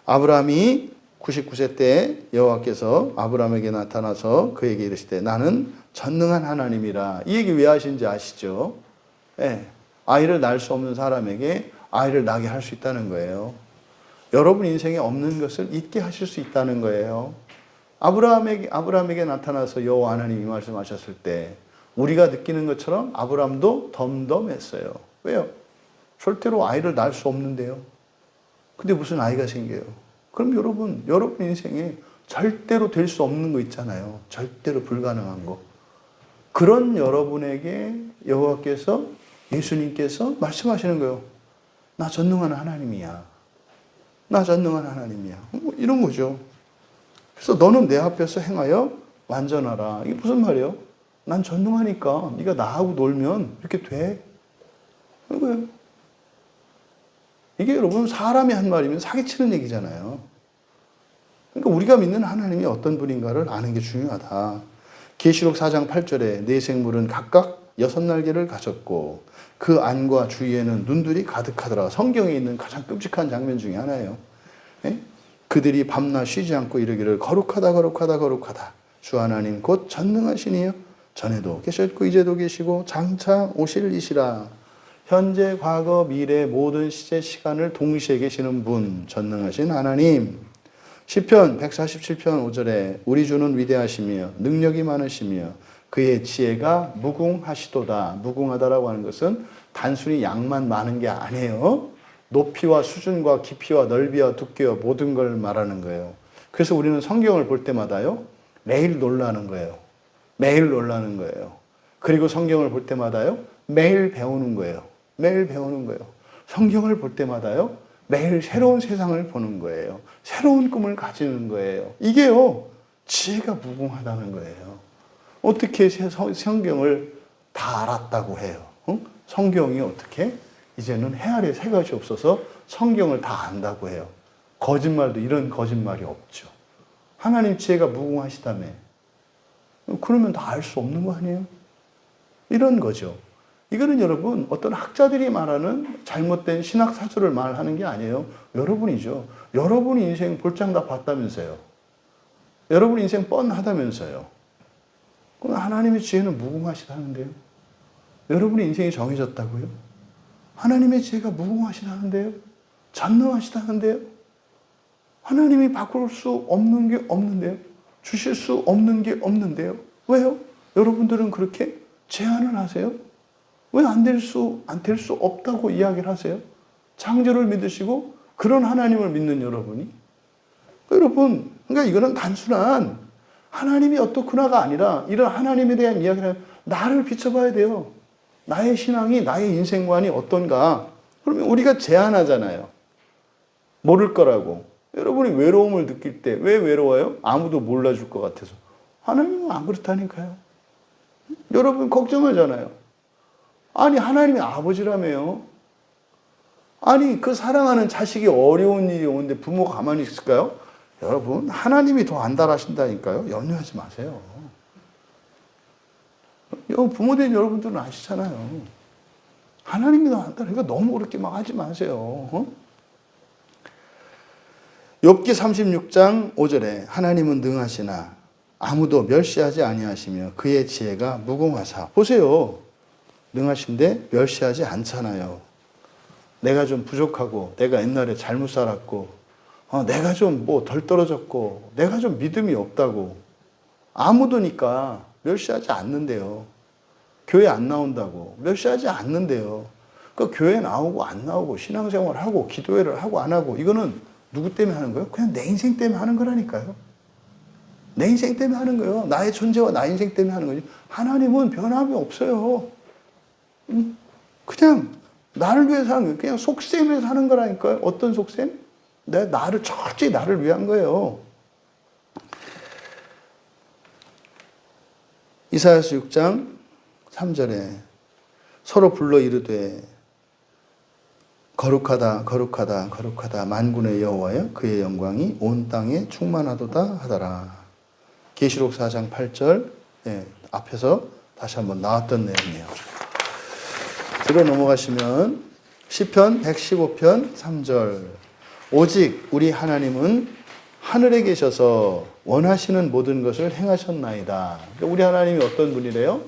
아브라함이 99세 때 여호와께서 아브라함에게 나타나서 그에게 이르시되 나는 전능한 하나님이라. 이 얘기 왜 하신지 아시죠? 예, 아이를 낳을 수 없는 사람에게 아이를 낳게 할 수 있다는 거예요. 여러분 인생에 없는 것을 있게 하실 수 있다는 거예요. 아브라함에게 나타나서 여호와 하나님이 말씀하셨을 때 우리가 느끼는 것처럼 아브라함도 덤덤했어요. 왜요? 절대로 아이를 낳을 수 없는데요. 근데 무슨 아이가 생겨요? 그럼 여러분 인생에 절대로 될 수 없는 거 있잖아요. 절대로 불가능한 거. 그런 여러분에게 여호와께서, 예수님께서 말씀하시는 거예요. 나 전능한 하나님이야. 나 전능한 하나님이야. 이런 거죠. 그래서 너는 내 앞에서 행하여 완전하라. 이게 무슨 말이에요? 난 전능하니까 네가 나하고 놀면 이렇게 돼. 이거예요. 이게 여러분 사람이 한 말이면 사기치는 얘기잖아요. 그러니까 우리가 믿는 하나님이 어떤 분인가를 아는 게 중요하다. 계시록 4장 8절에 네 생물은 각각 6날개를 가졌고 그 안과 주위에는 눈들이 가득하더라. 성경에 있는 가장 끔찍한 장면 중에 하나예요. 예? 그들이 밤낮 쉬지 않고 이르기를 거룩하다 거룩하다 거룩하다. 주 하나님 곧 전능하시니요. 전에도 계셨고 이제도 계시고 장차 오실 이시라. 현재 과거 미래 모든 시제 시간을 동시에 계시는 분, 전능하신 하나님. 시편 147편 5절에 우리 주는 위대하시며 능력이 많으시며 그의 지혜가 무궁하시도다. 무궁하다라고 하는 것은 단순히 양만 많은 게 아니에요. 높이와 수준과 깊이와 넓이와 두께와 모든 걸 말하는 거예요. 그래서 우리는 성경을 볼 때마다요, 매일 놀라는 거예요. 매일 놀라는 거예요. 그리고 성경을 볼 때마다요, 매일 배우는 거예요. 매일 배우는 거예요. 성경을 볼 때마다요, 매일 새로운 세상을 보는 거예요. 새로운 꿈을 가지는 거예요. 이게요, 지혜가 무궁하다는 거예요. 어떻게 성경을 다 알았다고 해요? 성경이 어떻게? 이제는 해 아래 새 것이 없어서 성경을 다 안다고 해요. 거짓말도 이런 거짓말이 없죠. 하나님 지혜가 무궁하시다며. 그러면 다 알 수 없는 거 아니에요? 이런 거죠. 이거는 여러분 어떤 학자들이 말하는 잘못된 신학 사조를 말하는 게 아니에요. 여러분이죠. 여러분이 인생 볼장 다 봤다면서요. 여러분 인생 뻔하다면서요. 그럼 하나님의 지혜는 무궁하시다는데요. 여러분의 인생이 정해졌다고요? 하나님의 지혜가 무궁하시다는데요. 전능하시다는데요. 하나님이 바꿀 수 없는 게 없는데요. 주실 수 없는 게 없는데요. 왜요? 여러분들은 그렇게 제안을 하세요? 왜 안 될 수 없다고 이야기를 하세요? 창조를 믿으시고 그런 하나님을 믿는 여러분이? 여러분, 그러니까 이거는 단순한 하나님이 어떻구나가 아니라 이런 하나님에 대한 이야기를 나를 비춰봐야 돼요. 나의 신앙이, 나의 인생관이 어떤가? 그러면 우리가 제안하잖아요. 모를 거라고. 여러분이 외로움을 느낄 때 왜 외로워요? 아무도 몰라줄 것 같아서. 하나님은 안 그렇다니까요. 여러분 걱정하잖아요. 아니 하나님이 아버지라며요. 아니 그 사랑하는 자식이 어려운 일이 오는데 부모가 가만히 있을까요? 여러분 하나님이 더 안달하신다니까요. 염려하지 마세요. 부모된 여러분들은 아시잖아요. 하나님이 더 안달하니까 너무 그렇게 막 하지 마세요. 욥기 36장 5절에 하나님은 능하시나 아무도 멸시하지 아니하시며 그의 지혜가 무궁하사. 보세요. 능하신데 멸시하지 않잖아요. 내가 좀 부족하고 내가 옛날에 잘못 살았고 내가 좀 뭐 덜 떨어졌고 내가 좀 믿음이 없다고 아무도니까 멸시하지 않는데요. 교회 안 나온다고 멸시하지 않는데요. 그러니까 교회 나오고 안 나오고 신앙생활하고 기도회를 하고 안 하고 이거는 누구 때문에 하는 거예요? 그냥 내 인생 때문에 하는 거라니까요. 내 인생 때문에 하는 거예요. 나의 존재와 나의 인생 때문에 하는 거지. 하나님은 변함이 없어요. 그냥 나를 위해서 사는 거예요. 그냥 속셈에 사는 거라니까요. 어떤 속셈? 나를 철저히 나를 위한 거예요. 이사야서 6장 3절에 서로 불러 이르되 거룩하다 거룩하다 거룩하다 만군의 여호와여 그의 영광이 온 땅에 충만하도다 하더라. 계시록 4장 8절 앞에서 다시 한번 나왔던 내용이에요. 들어 넘어가시면 시편 115편 3절. 오직 우리 하나님은 하늘에 계셔서 원하시는 모든 것을 행하셨나이다. 우리 하나님이 어떤 분이래요?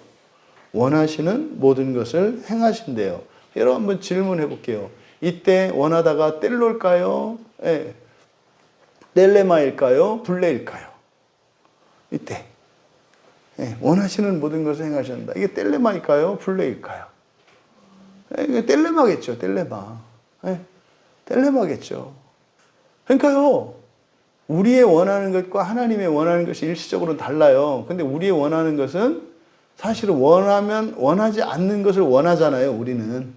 원하시는 모든 것을 행하신대요. 여러분 한번 질문해 볼게요. 이때 원하다가 뗄로일까요? 예. 뗄레마일까요? 블레일까요? 이때. 예. 원하시는 모든 것을 행하신다. 이게 뗄레마일까요? 블레일까요? 예. 이게 뗄레마겠죠. 뗄레마. 예. 뗄레마겠죠. 그러니까요. 우리의 원하는 것과 하나님의 원하는 것이 일시적으로는 달라요. 근데 우리의 원하는 것은 사실은 원하지 않는 것을 원하잖아요, 우리는.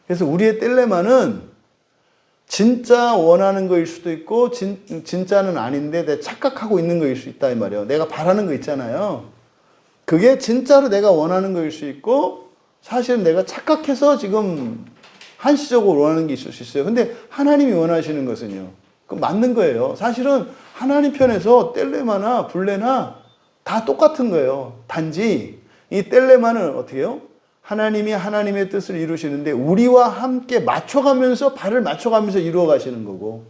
그래서 우리의 뗄레마는 진짜 원하는 거일 수도 있고, 진짜는 아닌데 내가 착각하고 있는 거일 수 있다, 이 말이에요. 내가 바라는 거 있잖아요. 그게 진짜로 내가 원하는 거일 수 있고, 사실은 내가 착각해서 지금 한시적으로 원하는 게 있을 수 있어요. 근데 하나님이 원하시는 것은요, 그 맞는 거예요. 사실은 하나님 편에서 뗄레마나 블레나 다 똑같은 거예요. 단지 이 뗄레마는 어떻게 해요? 하나님이 하나님의 뜻을 이루시는데 우리와 함께 맞춰가면서 발을 맞춰가면서 이루어 가시는 거고,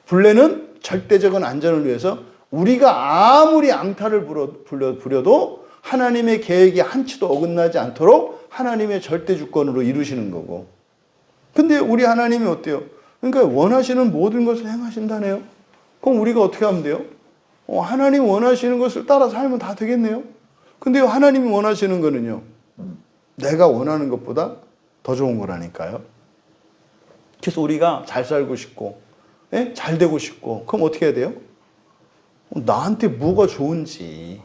블레는 절대적인 안전을 위해서 우리가 아무리 앙탈을 부려도 하나님의 계획이 한치도 어긋나지 않도록 하나님의 절대 주권으로 이루시는 거고. 근데 우리 하나님이 어때요? 그러니까 원하시는 모든 것을 행하신다네요. 그럼 우리가 어떻게 하면 돼요? 하나님 원하시는 것을 따라 살면 다 되겠네요. 근데 하나님이 원하시는 거는요, 내가 원하는 것보다 더 좋은 거라니까요. 그래서 우리가 잘 살고 싶고, 예? 잘 되고 싶고, 그럼 어떻게 해야 돼요? 나한테 뭐가 좋은지.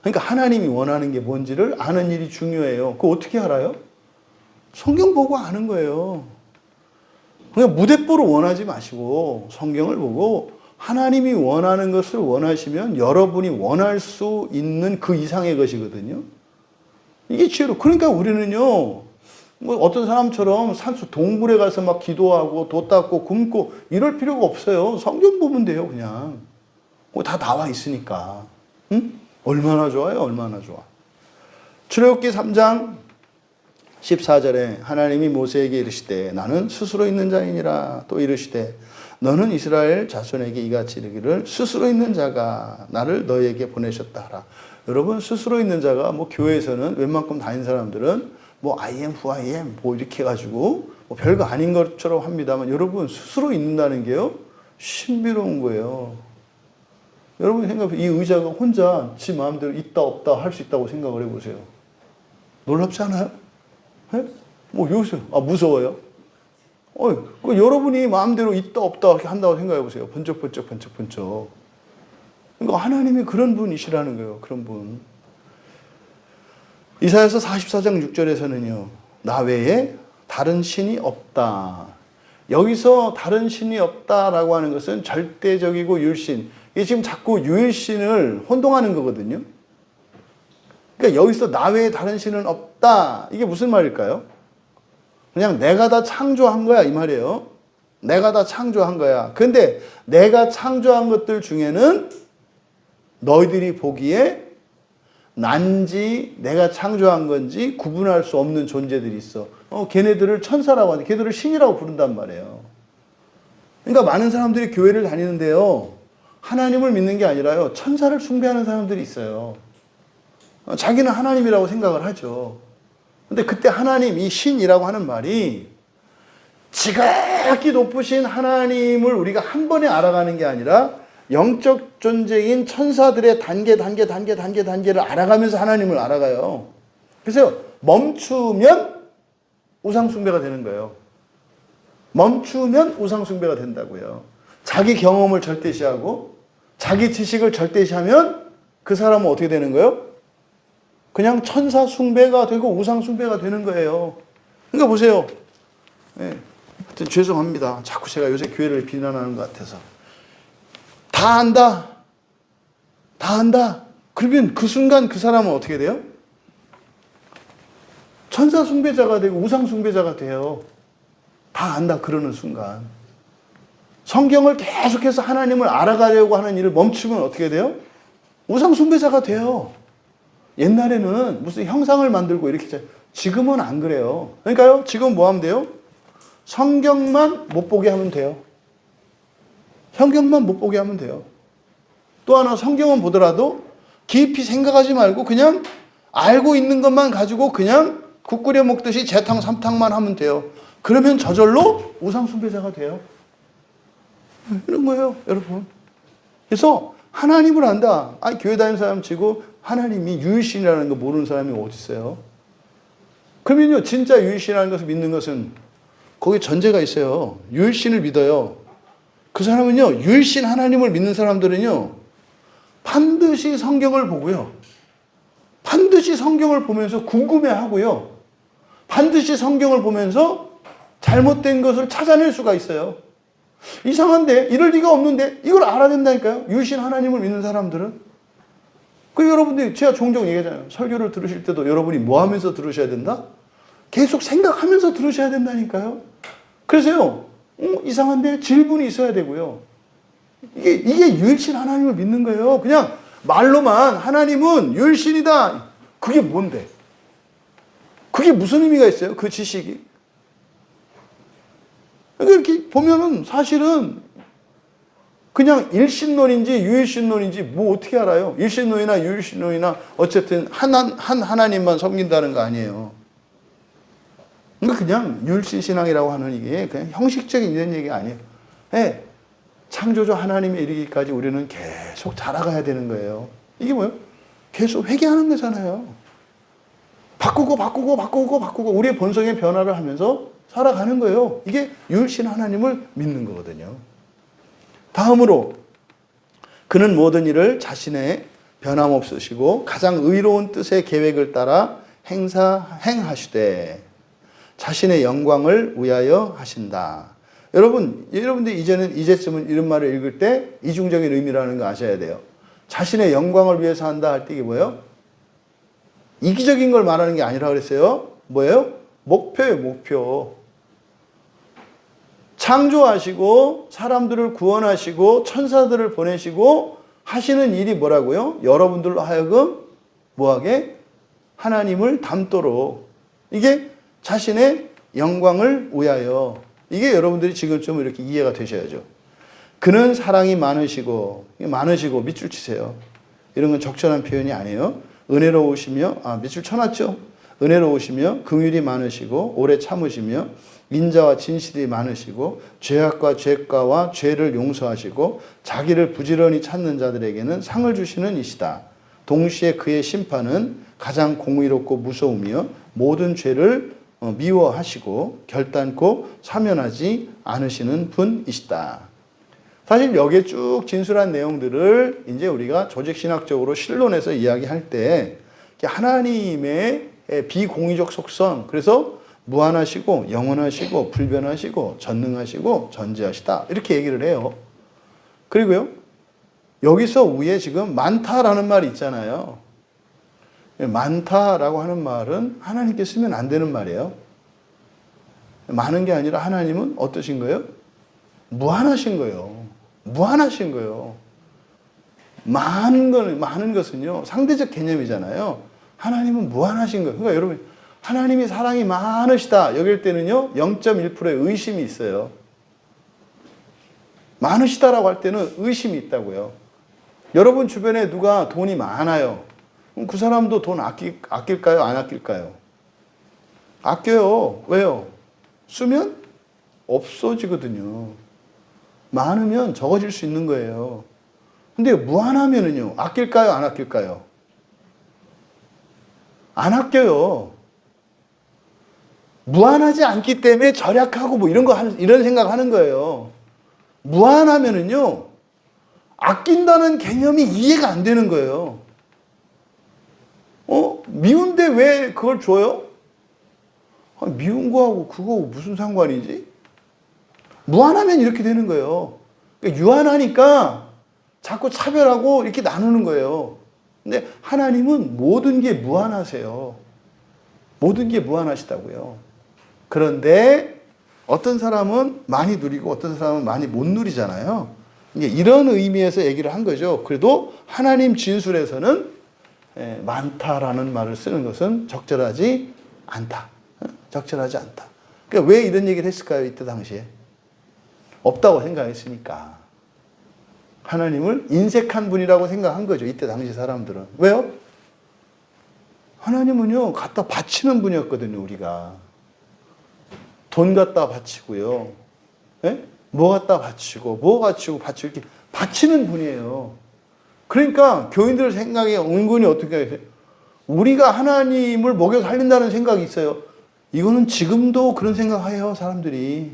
그러니까 하나님이 원하는 게 뭔지를 아는 일이 중요해요. 그거 어떻게 알아요? 성경 보고 아는 거예요. 그냥 무대뽀로 원하지 마시고 성경을 보고 하나님이 원하는 것을 원하시면 여러분이 원할 수 있는 그 이상의 것이거든요. 이게 지혜로. 그러니까 우리는요, 뭐 어떤 사람처럼 산수 동굴에 가서 막 기도하고 도 닦고 굶고 이럴 필요가 없어요. 성경 보면 돼요, 그냥. 다 나와 있으니까. 응? 얼마나 좋아요, 얼마나 좋아. 출애굽기 3장 14절에 하나님이 모세에게 이르시되 나는 스스로 있는 자이니라. 또 이르시되 너는 이스라엘 자손에게 이같이 이르기를 스스로 있는 자가 나를 너희에게 보내셨다 하라. 여러분, 스스로 있는 자가 뭐 교회에서는 웬만큼 다닌 사람들은 뭐 I am who I am 뭐 이렇게 해가지고 뭐 별거 아닌 것처럼 합니다만, 여러분 스스로 있는다는 게요 신비로운 거예요. 여러분 생각해, 이 의자가 혼자 지 마음대로 있다 없다 할 수 있다고 생각을 해보세요. 놀랍지 않아요? 네? 뭐 요새 무서워요? 그 여러분이 마음대로 있다 없다 이렇게 한다고 생각해 보세요. 번쩍번쩍. 그러니까 하나님이 그런 분이시라는 거예요. 그런 분. 이사야서 44장 6절에서는요. 나 외에 다른 신이 없다. 여기서 다른 신이 없다라고 하는 것은 절대적이고 유일신. 이게 지금 자꾸 유일신을 혼동하는 거거든요. 그러니까 여기서 나 외에 다른 신은 없다. 이게 무슨 말일까요? 그냥 내가 다 창조한 거야 이 말이에요. 내가 다 창조한 거야. 근데 내가 창조한 것들 중에는 너희들이 보기에 난지 내가 창조한 건지 구분할 수 없는 존재들이 있어. 걔네들을 천사라고 하는데 걔들을 신이라고 부른단 말이에요. 그러니까 많은 사람들이 교회를 다니는데요, 하나님을 믿는 게 아니라요 천사를 숭배하는 사람들이 있어요. 자기는 하나님이라고 생각을 하죠. 근데 그때 하나님, 이 신이라고 하는 말이 지극히 높으신 하나님을 우리가 한 번에 알아가는 게 아니라 영적 존재인 천사들의 단계를 알아가면서 하나님을 알아가요. 그래서 멈추면 우상숭배가 되는 거예요. 멈추면 우상숭배가 된다고요. 자기 경험을 절대시하고 자기 지식을 절대시하면 그 사람은 어떻게 되는 거예요? 그냥 천사 숭배가 되고 우상 숭배가 되는 거예요. 그러니까 보세요. 네. 하여튼 죄송합니다. 자꾸 제가 요새 교회를 비난하는 것 같아서. 다 안다. 그러면 그 순간 그 사람은 어떻게 돼요? 천사 숭배자가 되고 우상 숭배자가 돼요. 다 안다 그러는 순간. 성경을 계속해서 하나님을 알아가려고 하는 일을 멈추면 어떻게 돼요? 우상 숭배자가 돼요. 옛날에는 무슨 형상을 만들고 이렇게, 지금은 안 그래요. 그러니까요, 지금 뭐 하면 돼요? 성경만 못 보게 하면 돼요. 성경만 못 보게 하면 돼요. 또 하나 성경은 보더라도 깊이 생각하지 말고 그냥 알고 있는 것만 가지고 그냥 국 끓여 먹듯이 재탕 삼탕만 하면 돼요. 그러면 저절로 우상 숭배자가 돼요. 이런 거예요, 여러분. 그래서 하나님을 안다. 아니, 교회 다니는 사람 치고 하나님이 유일신이라는 거 모르는 사람이 어디 있어요? 그러면요, 진짜 유일신이라는 것을 믿는 것은 거기에 전제가 있어요. 유일신을 믿어요. 그 사람은요, 유일신 하나님을 믿는 사람들은요, 반드시 성경을 보고요. 반드시 성경을 보면서 궁금해하고요. 반드시 성경을 보면서 잘못된 것을 찾아낼 수가 있어요. 이상한데? 이럴 리가 없는데? 이걸 알아야 된다니까요. 유일신 하나님을 믿는 사람들은. 그 여러분들이 제가 종종 얘기하잖아요. 설교를 들으실 때도 여러분이 뭐 하면서 들으셔야 된다? 계속 생각하면서 들으셔야 된다니까요. 그래서요, 이상한데? 질문이 있어야 되고요. 이게 유일신 하나님을 믿는 거예요. 그냥 말로만 하나님은 유일신이다. 그게 뭔데? 그게 무슨 의미가 있어요? 그 지식이. 이렇게 보면은 사실은 그냥 일신론인지 유일신론인지 뭐 어떻게 알아요? 일신론이나 유일신론이나 어쨌든 한 하나님만 섬긴다는 거 아니에요. 그러니까 그냥 유일신 신앙이라고 하는 이게 그냥 형식적인 이런 얘기가 아니에요. 네, 창조주 하나님에 이르기까지 우리는 계속 자라가야 되는 거예요. 이게 뭐예요? 계속 회개하는 거잖아요. 바꾸고 우리의 본성의 변화를 하면서 살아가는 거예요. 이게 유일신 하나님을 믿는 거거든요. 다음으로 그는 모든 일을 자신의 변함없으시고 가장 의로운 뜻의 계획을 따라 행하시되 자신의 영광을 위하여 하신다. 여러분들 이제쯤은 이런 말을 읽을 때 이중적인 의미라는 거 아셔야 돼요. 자신의 영광을 위해서 한다 할 때 이게 뭐예요? 이기적인 걸 말하는 게 아니라 그랬어요. 뭐예요? 목표예요, 목표. 창조하시고 사람들을 구원하시고 천사들을 보내시고 하시는 일이 뭐라고요? 여러분들로 하여금 뭐하게? 하나님을 닮도록. 이게 자신의 영광을 위하여. 이게 여러분들이 지금쯤 이렇게 이해가 되셔야죠. 그는 사랑이 많으시고 밑줄 치세요. 이런 건 적절한 표현이 아니에요. 은혜로우시며 밑줄 쳐놨죠. 은혜로우시며 긍휼이 많으시고 오래 참으시며 인자와 진실이 많으시고 죄악과 죄가와 죄를 용서하시고 자기를 부지런히 찾는 자들에게는 상을 주시는 이시다. 동시에 그의 심판은 가장 공의롭고 무서우며 모든 죄를 미워하시고 결단코 사면하지 않으시는 분이시다. 사실 여기에 쭉 진술한 내용들을 이제 우리가 조직신학적으로 실론에서 이야기할 때 하나님의 비공의적 속성, 그래서 무한하시고 영원하시고 불변하시고 전능하시고 전지하시다 이렇게 얘기를 해요. 그리고요, 여기서 위에 지금 많다라는 말이 있잖아요. 많다라고 하는 말은 하나님께 쓰면 안 되는 말이에요. 많은 게 아니라 하나님은 어떠신 거예요? 무한하신 거예요. 무한하신 거예요. 많은 것은요, 상대적 개념이잖아요. 하나님은 무한하신 거예요. 그러니까 여러분, 하나님이 사랑이 많으시다 여길 때는요, 0.1%의 의심이 있어요. 많으시다라고 할 때는 의심이 있다고요. 여러분 주변에 누가 돈이 많아요. 그럼 그 사람도 돈 아낄까요? 안 아낄까요? 아껴요. 왜요? 쓰면 없어지거든요. 많으면 적어질 수 있는 거예요. 근데 무한하면은요, 아낄까요? 안 아낄까요? 안 아껴요. 무한하지 않기 때문에 절약하고 뭐 이런 생각 하는 거예요. 무한하면은요, 아낀다는 개념이 이해가 안 되는 거예요. 미운데 왜 그걸 줘요? 미운 거하고 그거 무슨 상관이지? 무한하면 이렇게 되는 거예요. 그러니까 유한하니까 자꾸 차별하고 이렇게 나누는 거예요. 근데 하나님은 모든 게 무한하세요. 모든 게 무한하시다고요. 그런데 어떤 사람은 많이 누리고 어떤 사람은 많이 못 누리잖아요. 이런 의미에서 얘기를 한 거죠. 그래도 하나님 진술에서는 많다라는 말을 쓰는 것은 적절하지 않다. 적절하지 않다. 그러니까 왜 이런 얘기를 했을까요? 이때 당시에. 없다고 생각했으니까. 하나님을 인색한 분이라고 생각한 거죠. 이때 당시 사람들은. 왜요? 하나님은요, 갖다 바치는 분이었거든요, 우리가. 돈 갖다 바치고요. 예? 뭐 갖다 바치고, 뭐 바치고, 이렇게 바치는 분이에요. 그러니까 교인들 생각에 은근히 어떻게 하세요? 우리가 하나님을 먹여 살린다는 생각이 있어요. 이거는 지금도 그런 생각해요, 사람들이.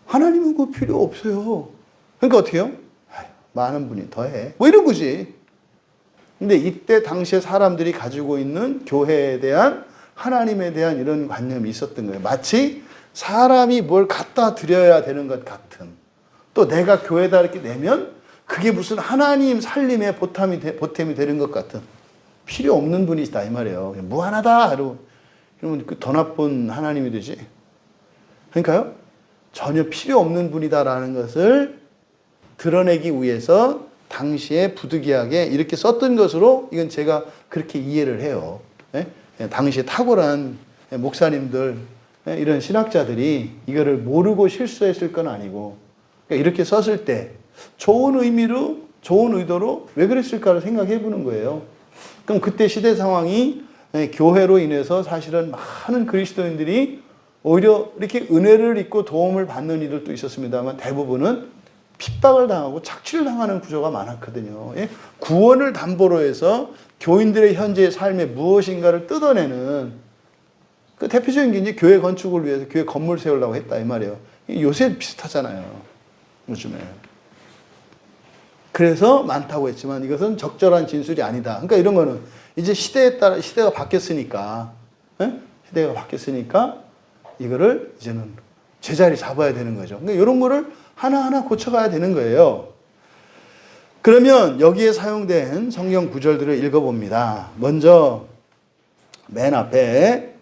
하나님은 그 필요 없어요. 그러니까 어떻게 해요? 많은 분이 더해. 뭐 이런 거지. 근데 이때 당시에 사람들이 가지고 있는 교회에 대한 하나님에 대한 이런 관념이 있었던 거예요. 마치 사람이 뭘 갖다 드려야 되는 것 같은. 또 내가 교회에다 이렇게 내면 그게 무슨 하나님 살림의 보탬이 되는 것 같은. 필요 없는 분이시다 이 말이에요. 무한하다. 그러면 그 더 나쁜 하나님이 되지. 그러니까요. 전혀 필요 없는 분이다라는 것을 드러내기 위해서 당시에 부득이하게 이렇게 썼던 것으로 이건 제가 그렇게 이해를 해요. 예? 당시에 탁월한 목사님들, 이런 신학자들이 이거를 모르고 실수했을 건 아니고 그러니까 이렇게 썼을 때 좋은 의미로, 좋은 의도로 왜 그랬을까를 생각해 보는 거예요. 그럼 그때 시대 상황이 교회로 인해서 사실은 많은 그리스도인들이 오히려 이렇게 은혜를 입고 도움을 받는 이들도 있었습니다만 대부분은 핍박을 당하고 착취를 당하는 구조가 많았거든요. 구원을 담보로 해서 교인들의 현재의 삶에 무엇인가를 뜯어내는 그 대표적인 게 이제 교회 건축을 위해서 교회 건물 세우려고 했다 이 말이에요. 요새 비슷하잖아요. 요즘에. 그래서 많다고 했지만 이것은 적절한 진술이 아니다. 그러니까 이런 거는 이제 시대에 따라 시대가 바뀌었으니까, 시대가 바뀌었으니까 이거를 이제는 제자리 잡아야 되는 거죠. 그러니까 이런 거를 하나하나 고쳐가야 되는 거예요. 그러면 여기에 사용된 성경 구절들을 읽어봅니다. 먼저 맨 앞에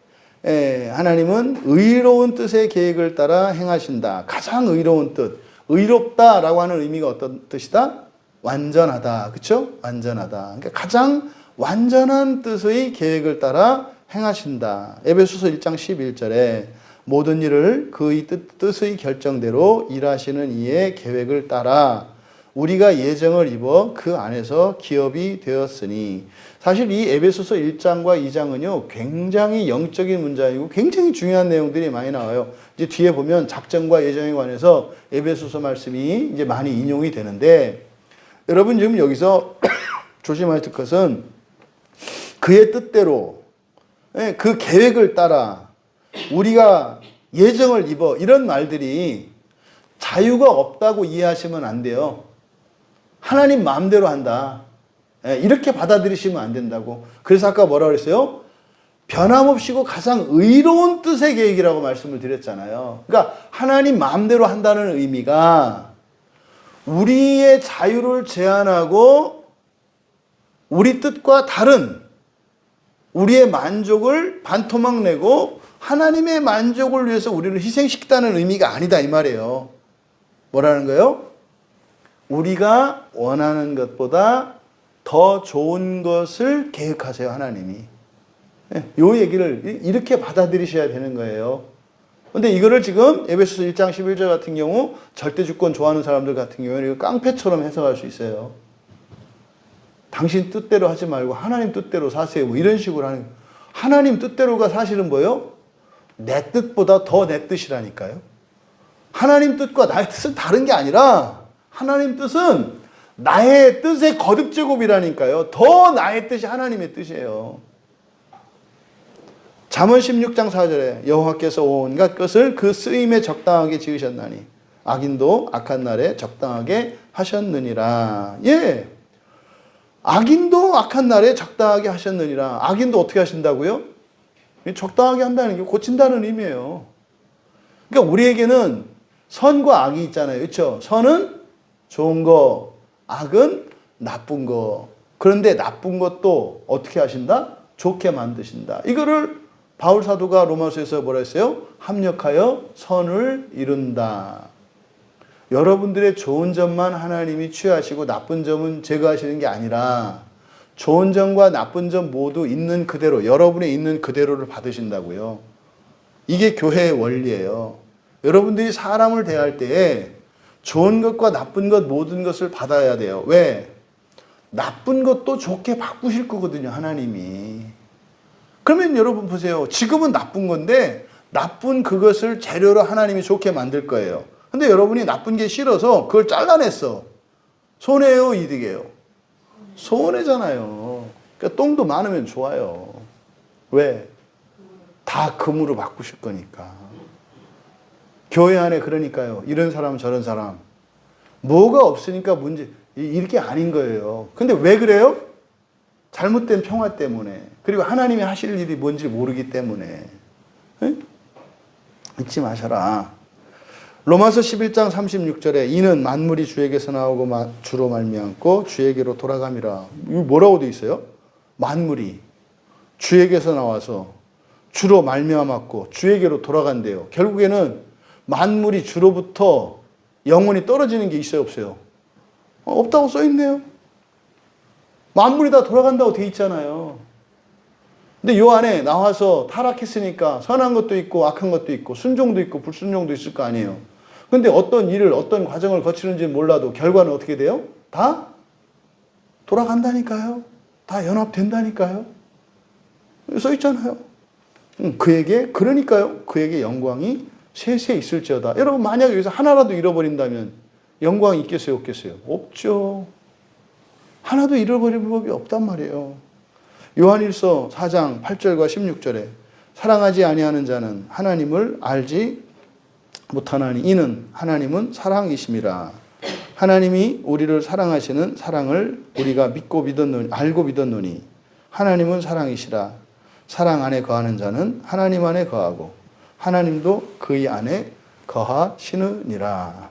하나님은 의로운 뜻의 계획을 따라 행하신다. 가장 의로운 뜻. 의롭다라고 하는 의미가 어떤 뜻이다? 완전하다. 그렇죠? 완전하다. 그러니까 가장 완전한 뜻의 계획을 따라 행하신다. 에베소서 1장 11절에 모든 일을 그의 뜻의 결정대로 일하시는 이의 계획을 따라 우리가 예정을 입어 그 안에서 기업이 되었으니 사실 이 에베소서 1장과 2장은요 굉장히 영적인 문장이고 굉장히 중요한 내용들이 많이 나와요. 이제 뒤에 보면 작정과 예정에 관해서 에베소서 말씀이 이제 많이 인용이 되는데 여러분 지금 여기서 조심할 것은 그의 뜻대로 그 계획을 따라 우리가 예정을 입어 이런 말들이 자유가 없다고 이해하시면 안 돼요. 하나님 마음대로 한다. 이렇게 받아들이시면 안 된다고. 그래서 아까 뭐라 그랬어요? 변함없이고 가장 의로운 뜻의 계획이라고 말씀을 드렸잖아요. 그러니까 하나님 마음대로 한다는 의미가 우리의 자유를 제한하고 우리 뜻과 다른 우리의 만족을 반토막 내고 하나님의 만족을 위해서 우리를 희생시키다는 의미가 아니다 이 말이에요. 뭐라는 거예요? 우리가 원하는 것보다 더 좋은 것을 계획하세요 하나님이. 이 얘기를 이렇게 받아들이셔야 되는 거예요. 근데 이거를 지금 에베소서 1장 11절 같은 경우 절대주권 좋아하는 사람들 같은 경우는 이거 깡패처럼 해석할 수 있어요. 당신 뜻대로 하지 말고 하나님 뜻대로 사세요. 뭐 이런 식으로 하는 거예요. 하나님 뜻대로가 사실은 뭐예요? 내 뜻보다 더 내 뜻이라니까요. 하나님 뜻과 나의 뜻은 다른 게 아니라 하나님 뜻은 나의 뜻의 거듭제곱이라니까요. 더 나의 뜻이 하나님의 뜻이에요. 잠언 16장 4절에 여호와께서 온갖 것을 그 쓰임에 적당하게 지으셨나니 악인도 악한 날에 적당하게 하셨느니라. 예. 악인도 악한 날에 적당하게 하셨느니라. 악인도 어떻게 하신다고요? 적당하게 한다는 게 고친다는 의미예요. 그러니까 우리에게는 선과 악이 있잖아요. 그렇죠? 선은 좋은 거, 악은 나쁜 거. 그런데 나쁜 것도 어떻게 하신다? 좋게 만드신다. 이거를 바울 사도가 로마서에서 뭐라 했어요? 합력하여 선을 이룬다. 여러분들의 좋은 점만 하나님이 취하시고 나쁜 점은 제거하시는 게 아니라 좋은 점과 나쁜 점 모두 있는 그대로 여러분의 있는 그대로를 받으신다고요. 이게 교회의 원리예요. 여러분들이 사람을 대할 때에 좋은 것과 나쁜 것 모든 것을 받아야 돼요. 왜? 나쁜 것도 좋게 바꾸실 거거든요, 하나님이. 그러면 여러분 보세요. 지금은 나쁜 건데 나쁜 그것을 재료로 하나님이 좋게 만들 거예요. 근데 여러분이 나쁜 게 싫어서 그걸 잘라냈어. 손해요, 이득이에요? 손해잖아요. 그러니까 똥도 많으면 좋아요. 왜? 다 금으로 바꾸실 거니까. 교회 안에 그러니까요. 이런 사람 저런 사람. 뭐가 없으니까 문제, 이렇게 아닌 거예요. 근데 왜 그래요? 잘못된 평화 때문에. 그리고 하나님이 하실 일이 뭔지 모르기 때문에. 에? 잊지 마셔라. 로마서 11장 36절에 이는 만물이 주에게서 나오고 주로 말미암고 주에게로 돌아감이라. 이거 뭐라고 돼 있어요? 만물이 주에게서 나와서 주로 말미암았고 주에게로 돌아간대요. 결국에는 만물이 주로부터 영원히 떨어지는 게 있어요, 없어요? 없다고 써 있네요. 만물이 다 돌아간다고 돼 있잖아요. 근데 요 안에 나와서 타락했으니까 선한 것도 있고 악한 것도 있고 순종도 있고 불순종도 있을 거 아니에요. 근데 어떤 일을 어떤 과정을 거치는지 몰라도 결과는 어떻게 돼요? 다 돌아간다니까요. 다 연합된다니까요. 써 있잖아요. 그에게 그러니까요. 그에게 영광이 세세 있을지어다. 여러분 만약에 여기서 하나라도 잃어버린다면 영광이 있겠어요, 없겠어요? 없죠. 하나도 잃어버릴 법이 없단 말이에요. 요한일서 4장 8절과 16절에 사랑하지 아니하는 자는 하나님을 알지 못하나니 이는 하나님은 사랑이심이라. 하나님이 우리를 사랑하시는 사랑을 우리가 믿고 믿었노니 알고 믿었노니 하나님은 사랑이시라. 사랑 안에 거하는 자는 하나님 안에 거하고 하나님도 그의 안에 거하시느니라.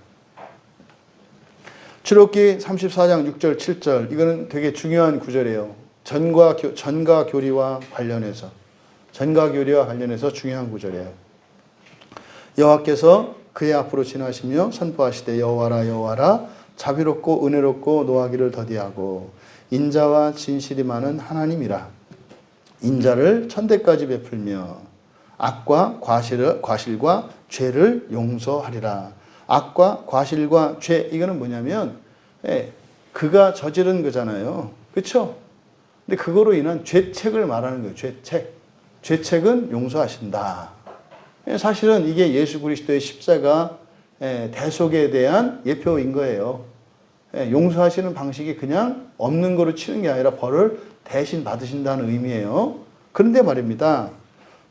출애굽기 34장 6절 7절 이거는 되게 중요한 구절이에요. 전과 교리와 관련해서 중요한 구절이에요. 여호와께서 그의 앞으로 지나시며 선포하시되 여호와라 여호와라 자비롭고 은혜롭고 노하기를 더디하고 인자와 진실이 많은 하나님이라. 인자를 천대까지 베풀며 악과 과실과 죄를 용서하리라. 악과 과실과 죄 이거는 뭐냐면 그가 저지른 거잖아요. 그렇죠? 근데 그거로 인한 죄책을 말하는 거예요. 죄책은 용서하신다. 사실은 이게 예수 그리스도의 십자가 대속에 대한 예표인 거예요. 용서하시는 방식이 그냥 없는 거로 치는 게 아니라 벌을 대신 받으신다는 의미예요. 그런데 말입니다.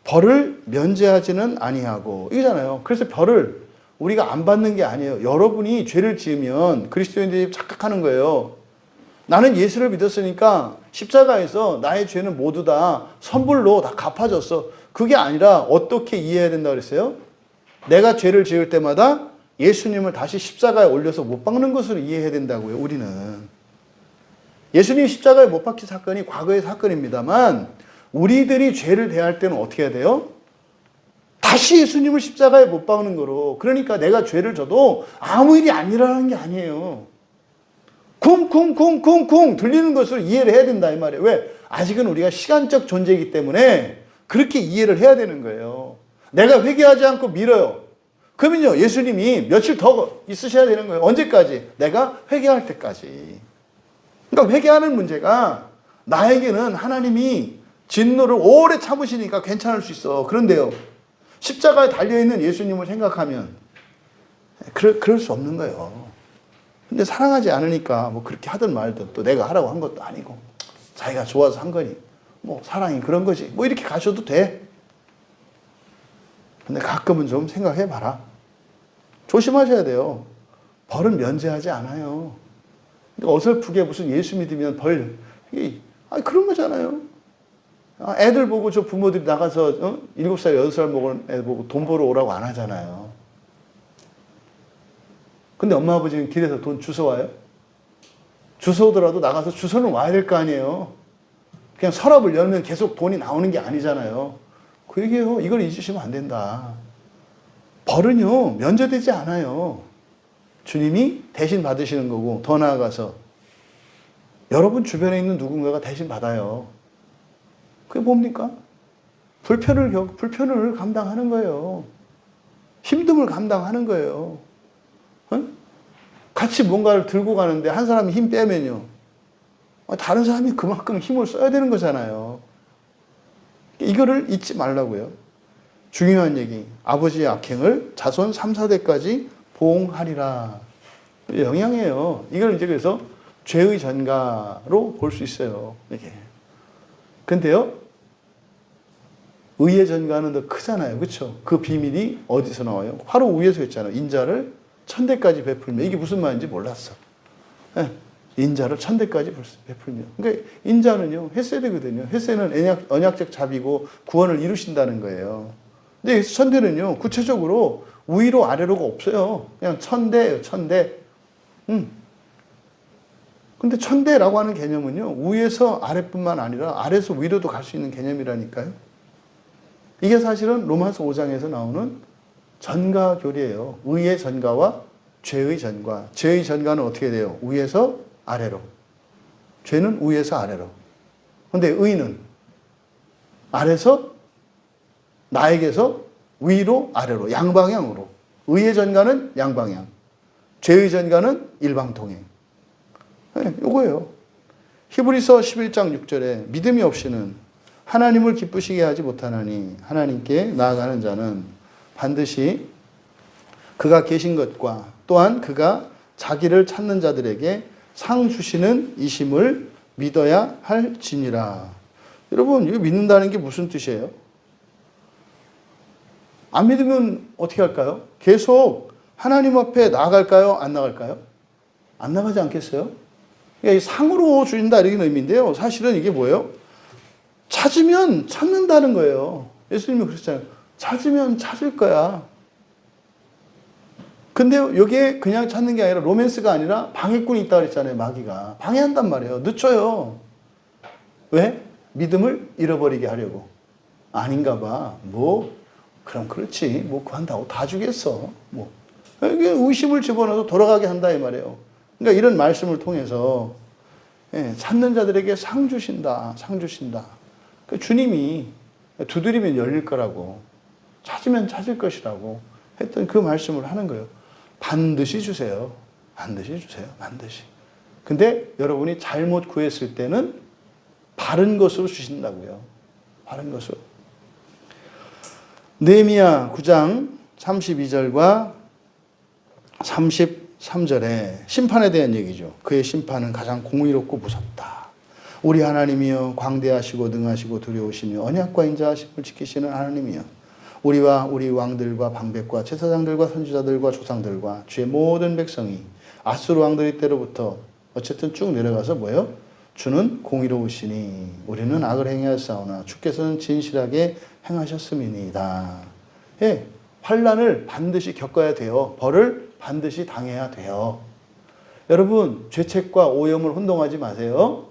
벌을 면제하지는 아니하고 이거잖아요. 그래서 벌을 우리가 안 받는 게 아니에요. 여러분이 죄를 지으면 그리스도인들이 착각하는 거예요. 나는 예수를 믿었으니까 십자가에서 나의 죄는 모두 다 선불로 다 갚아졌어. 그게 아니라 어떻게 이해해야 된다고 그랬어요? 내가 죄를 지을 때마다 예수님을 다시 십자가에 올려서 못 박는 것으로 이해해야 된다고요. 우리는. 예수님 십자가에 못 박힌 사건이 과거의 사건입니다만 우리들이 죄를 대할 때는 어떻게 해야 돼요? 다시 예수님을 십자가에 못 박는 거로. 그러니까 내가 죄를 져도 아무 일이 안 일어나는 게 아니에요. 쿵쿵쿵쿵쿵 들리는 것을 이해를 해야 된다 이 말이에요. 왜? 아직은 우리가 시간적 존재이기 때문에 그렇게 이해를 해야 되는 거예요. 내가 회개하지 않고 미뤄요. 그러면요 예수님이 며칠 더 있으셔야 되는 거예요. 언제까지? 내가 회개할 때까지. 그러니까 회개하는 문제가 나에게는 하나님이 진노를 오래 참으시니까 괜찮을 수 있어. 그런데요 십자가에 달려있는 예수님을 생각하면 그럴 수 없는 거예요. 근데 사랑하지 않으니까 뭐 그렇게 하든 말든 또 내가 하라고 한 것도 아니고 자기가 좋아서 한 거니 뭐 사랑이 그런 거지 뭐 이렇게 가셔도 돼. 근데 가끔은 좀 생각해 봐라. 조심하셔야 돼요. 벌은 면제하지 않아요. 어설프게 무슨 예수 믿으면 벌 그런 거잖아요. 애들 보고 저 부모들이 나가서 7살 8살 먹은 애 보고 돈 벌어 오라고 안 하잖아요. 근데 엄마 아버지는 길에서 돈 주워와요? 주워오더라도 나가서 주워는 와야 될 거 아니에요. 그냥 서랍을 열면 계속 돈이 나오는 게 아니잖아요. 그 얘기예요. 이걸 잊으시면 안 된다. 벌은요 면제되지 않아요. 주님이 대신 받으시는 거고 더 나아가서 여러분 주변에 있는 누군가가 대신 받아요. 그게 뭡니까? 불편을 감당하는 거예요. 힘듦을 감당하는 거예요. 어? 같이 뭔가를 들고 가는데 한 사람이 힘 빼면요. 다른 사람이 그만큼 힘을 써야 되는 거잖아요. 이거를 잊지 말라고요. 중요한 얘기. 아버지의 악행을 자손 3, 4대까지 보응하리라. 영향이에요. 이걸 이제 그래서 죄의 전가로 볼 수 있어요. 이게. 근데요, 의의 전가는 더 크잖아요. 그렇죠? 그 비밀이 어디서 나와요? 바로 위에서 했잖아요. 인자를 1000대까지 베풀며. 이게 무슨 말인지 몰랐어. 네. 인자를 1000대까지 베풀며. 그러니까 인자는요, 헤세드거든요. 헤세는 언약적 자비고 구원을 이루신다는 거예요. 근데 1000대는요, 구체적으로 위로 아래로가 없어요. 그냥 1000대예요, 1000대. 근데 1000대라고 하는 개념은요, 위에서 아래뿐만 아니라 아래에서 위로도 갈 수 있는 개념이라니까요. 이게 사실은 로마서 5장에서 나오는 전가 교리예요. 의의 전가와 죄의 전가. 죄의 전가는 어떻게 돼요? 위에서 아래로. 죄는 위에서 아래로. 근데 의는 아래서 나에게서 위로 아래로 양방향으로. 의의 전가는 양방향. 죄의 전가는 일방통행. 네, 요거예요. 히브리서 11장 6절에 믿음이 없이는 하나님을 기쁘시게 하지 못하나니 하나님께 나아가는 자는 반드시 그가 계신 것과 또한 그가 자기를 찾는 자들에게 상 주시는 이심을 믿어야 할지니라. 여러분, 이거 믿는다는 게 무슨 뜻이에요? 안 믿으면 어떻게 할까요? 계속 하나님 앞에 나아갈까요? 안 나갈까요? 안 나가지 않겠어요? 그러니까 상으로 주신다 이런 의미인데요. 사실은 이게 뭐예요? 찾으면 찾는다는 거예요. 예수님이 그러셨잖아요. 찾으면 찾을 거야. 근데 여기에 그냥 찾는 게 아니라 로맨스가 아니라 방해꾼이 있다고 그랬잖아요. 마귀가. 방해한단 말이에요. 늦춰요. 왜? 믿음을 잃어버리게 하려고. 아닌가 봐. 그럼 그렇지. 그한다고 다 주겠어. 이게 의심을 집어넣어서 돌아가게 한다 이 말이에요. 그러니까 이런 말씀을 통해서 찾는 자들에게 상 주신다. 상 주신다. 주님이 두드리면 열릴 거라고, 찾으면 찾을 것이라고 했던 그 말씀을 하는 거예요. 반드시 주세요. 반드시 주세요. 반드시. 근데 여러분이 잘못 구했을 때는 바른 것으로 주신다고요. 바른 것으로. 느헤미야 9장 32절과 33절에 심판에 대한 얘기죠. 그의 심판은 가장 공의롭고 무섭다. 우리 하나님이여 광대하시고 능하시고 두려우시며 언약과 인자하심을 지키시는 하나님이여 우리와 우리 왕들과 방백과 제사장들과 선지자들과 조상들과 주의 모든 백성이 아수르 왕들의 때로부터 어쨌든 쭉 내려가서 뭐예요? 주는 공의로우시니 우리는 악을 행하였사오나 주께서는 진실하게 행하셨음이니이다. 예, 환난을 반드시 겪어야 돼요. 벌을 반드시 당해야 돼요. 여러분, 죄책과 오염을 혼동하지 마세요.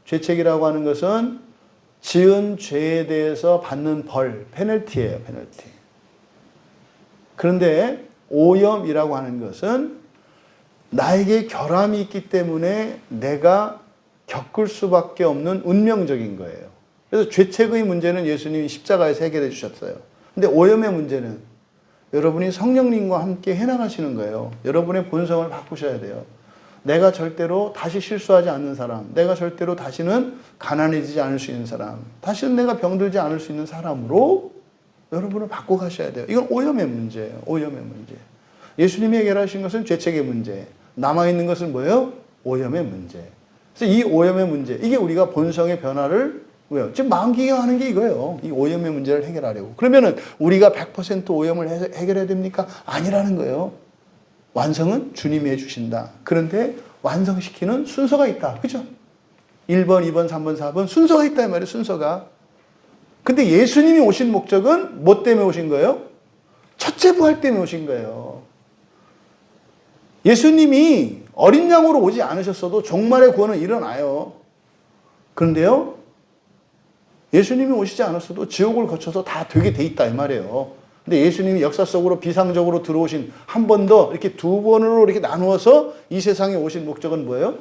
죄책이라고 하는 것은 지은 죄에 대해서 받는 벌, 페널티예요, 페널티. 그런데 오염이라고 하는 것은 나에게 결함이 있기 때문에 내가 겪을 수밖에 없는 운명적인 거예요. 그래서 죄책의 문제는 예수님이 십자가에서 해결해 주셨어요. 근데 오염의 문제는 여러분이 성령님과 함께 해나가시는 거예요. 여러분의 본성을 바꾸셔야 돼요. 내가 절대로 다시 실수하지 않는 사람, 내가 절대로 다시는 가난해지지 않을 수 있는 사람, 다시는 내가 병들지 않을 수 있는 사람으로 여러분을 바꿔가셔야 돼요. 이건 오염의 문제예요. 오염의 문제. 예수님이 해결하신 것은 죄책의 문제. 남아있는 것은 뭐예요? 오염의 문제. 그래서 이 오염의 문제, 이게 우리가 본성의 변화를 왜요? 지금 만기경하는 게 이거예요. 이 오염의 문제를 해결하려고. 그러면은 우리가 100% 오염을 해결해야 됩니까? 아니라는 거예요. 완성은 주님이 해주신다. 그런데 완성시키는 순서가 있다. 그죠? 1번, 2번, 3번, 4번 순서가 있다 이 말이에요. 순서가. 근데 예수님이 오신 목적은 뭐 때문에 오신 거예요? 첫째 부활 때문에 오신 거예요. 예수님이 어린 양으로 오지 않으셨어도 종말의 구원은 일어나요. 그런데요, 예수님이 오시지 않았어도 지옥을 거쳐서 다 되게 돼 있다 이 말이에요. 근데 예수님이 역사 속으로 비상적으로 들어오신 한 번 더 이렇게 두 번으로 이렇게 나누어서 이 세상에 오신 목적은 뭐예요?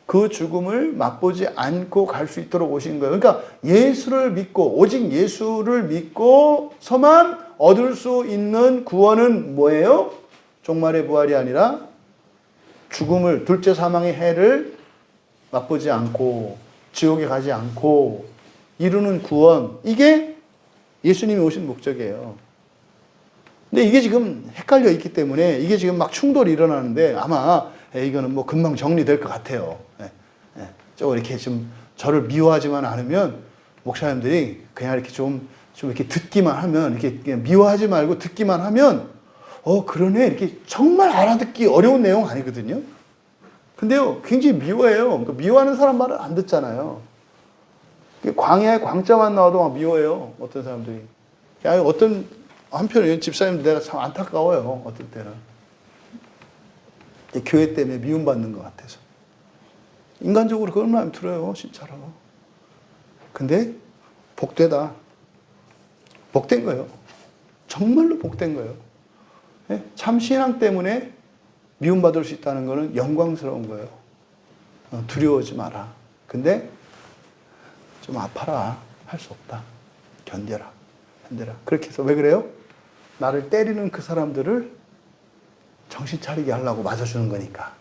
그 죽음을 맛보지 않고 갈 수 있도록 오신 거예요. 그러니까 예수를 믿고 오직 예수를 믿고서만 얻을 수 있는 구원은 뭐예요? 종말의 부활이 아니라 죽음을, 둘째 사망의 해를 맛보지 않고 지옥에 가지 않고 이루는 구원, 이게 예수님이 오신 목적이에요. 근데 이게 지금 헷갈려 있기 때문에 이게 지금 막 충돌이 일어나는데 아마 이거는 뭐 금방 정리될 것 같아요. 좀 이렇게 좀 저를 미워하지만 않으면 목사님들이 그냥 이렇게 좀 이렇게 듣기만 하면, 이렇게 그냥 미워하지 말고 듣기만 하면 그러네, 이렇게 정말 알아듣기 어려운 내용 아니거든요. 근데요, 굉장히 미워해요. 그러니까 미워하는 사람 말을 안 듣잖아요. 광야에 광자만 나와도 막 미워해요. 어떤 사람들이. 어떤 한편으로는 집사님 내가 참 안타까워요. 어떨 때는. 교회 때문에 미움받는 것 같아서. 인간적으로 그런 마음이 들어요. 진짜로. 근데 복되다. 복된 거예요. 정말로 복된 거예요. 참 신앙 때문에 미움받을 수 있다는 것은 영광스러운 거예요. 두려워하지 마라. 근데 좀 아파라. 할 수 없다. 견뎌라. 그렇게 해서 왜 그래요? 나를 때리는 그 사람들을 정신 차리게 하려고 맞아주는 거니까.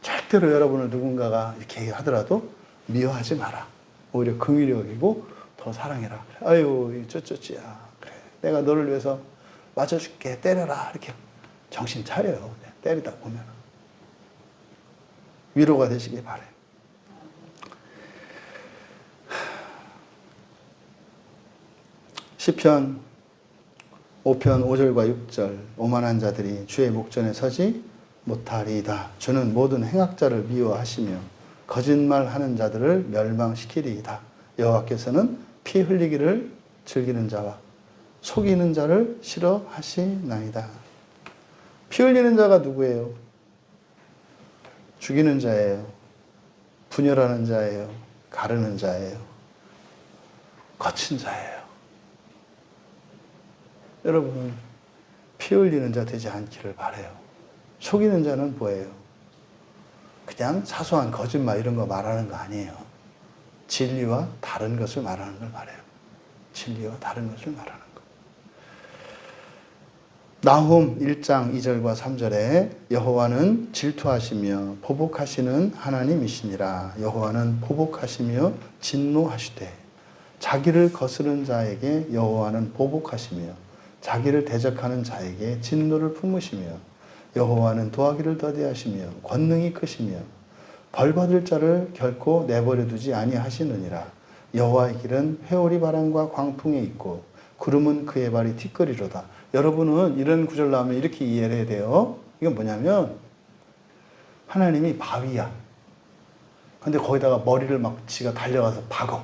절대로 여러분을 누군가가 이렇게 하더라도 미워하지 마라. 오히려 긍휼히 여기고 더 사랑해라. 아유, 쩌쩌찌야. 그래. 내가 너를 위해서 맞아줄게. 때려라. 이렇게 정신 차려요. 때리다 보면. 위로가 되시길 바라요. 시편 5편 5절과 6절. 오만한 자들이 주의 목전에 서지 못하리이다. 주는 모든 행악자를 미워하시며 거짓말하는 자들을 멸망시키리이다. 여호와께서는 피 흘리기를 즐기는 자와 속이는 자를 싫어하시나이다. 피 흘리는 자가 누구예요? 죽이는 자예요. 분열하는 자예요. 가르는 자예요. 거친 자예요. 여러분은 피 흘리는 자 되지 않기를 바라요. 속이는 자는 뭐예요? 그냥 사소한 거짓말 이런 거 말하는 거 아니에요. 진리와 다른 것을 말하는 걸 말해요. 진리와 다른 것을 말하는 거. 나훔 1장 2절과 3절에 여호와는 질투하시며 보복하시는 하나님이시니라. 여호와는 보복하시며 진노하시되 자기를 거스른 자에게 여호와는 보복하시며 자기를 대적하는 자에게 진노를 품으시며 여호와는 도하기를 더디하시며 권능이 크시며 벌받을 자를 결코 내버려 두지 아니하시느니라. 여호와의 길은 회오리 바람과 광풍에 있고 구름은 그의 발이 티끌이로다. 여러분은 이런 구절 나오면 이렇게 이해를 해야 돼요. 이건 뭐냐면 하나님이 바위야. 근데 거기다가 머리를 막 지가 달려가서 박어.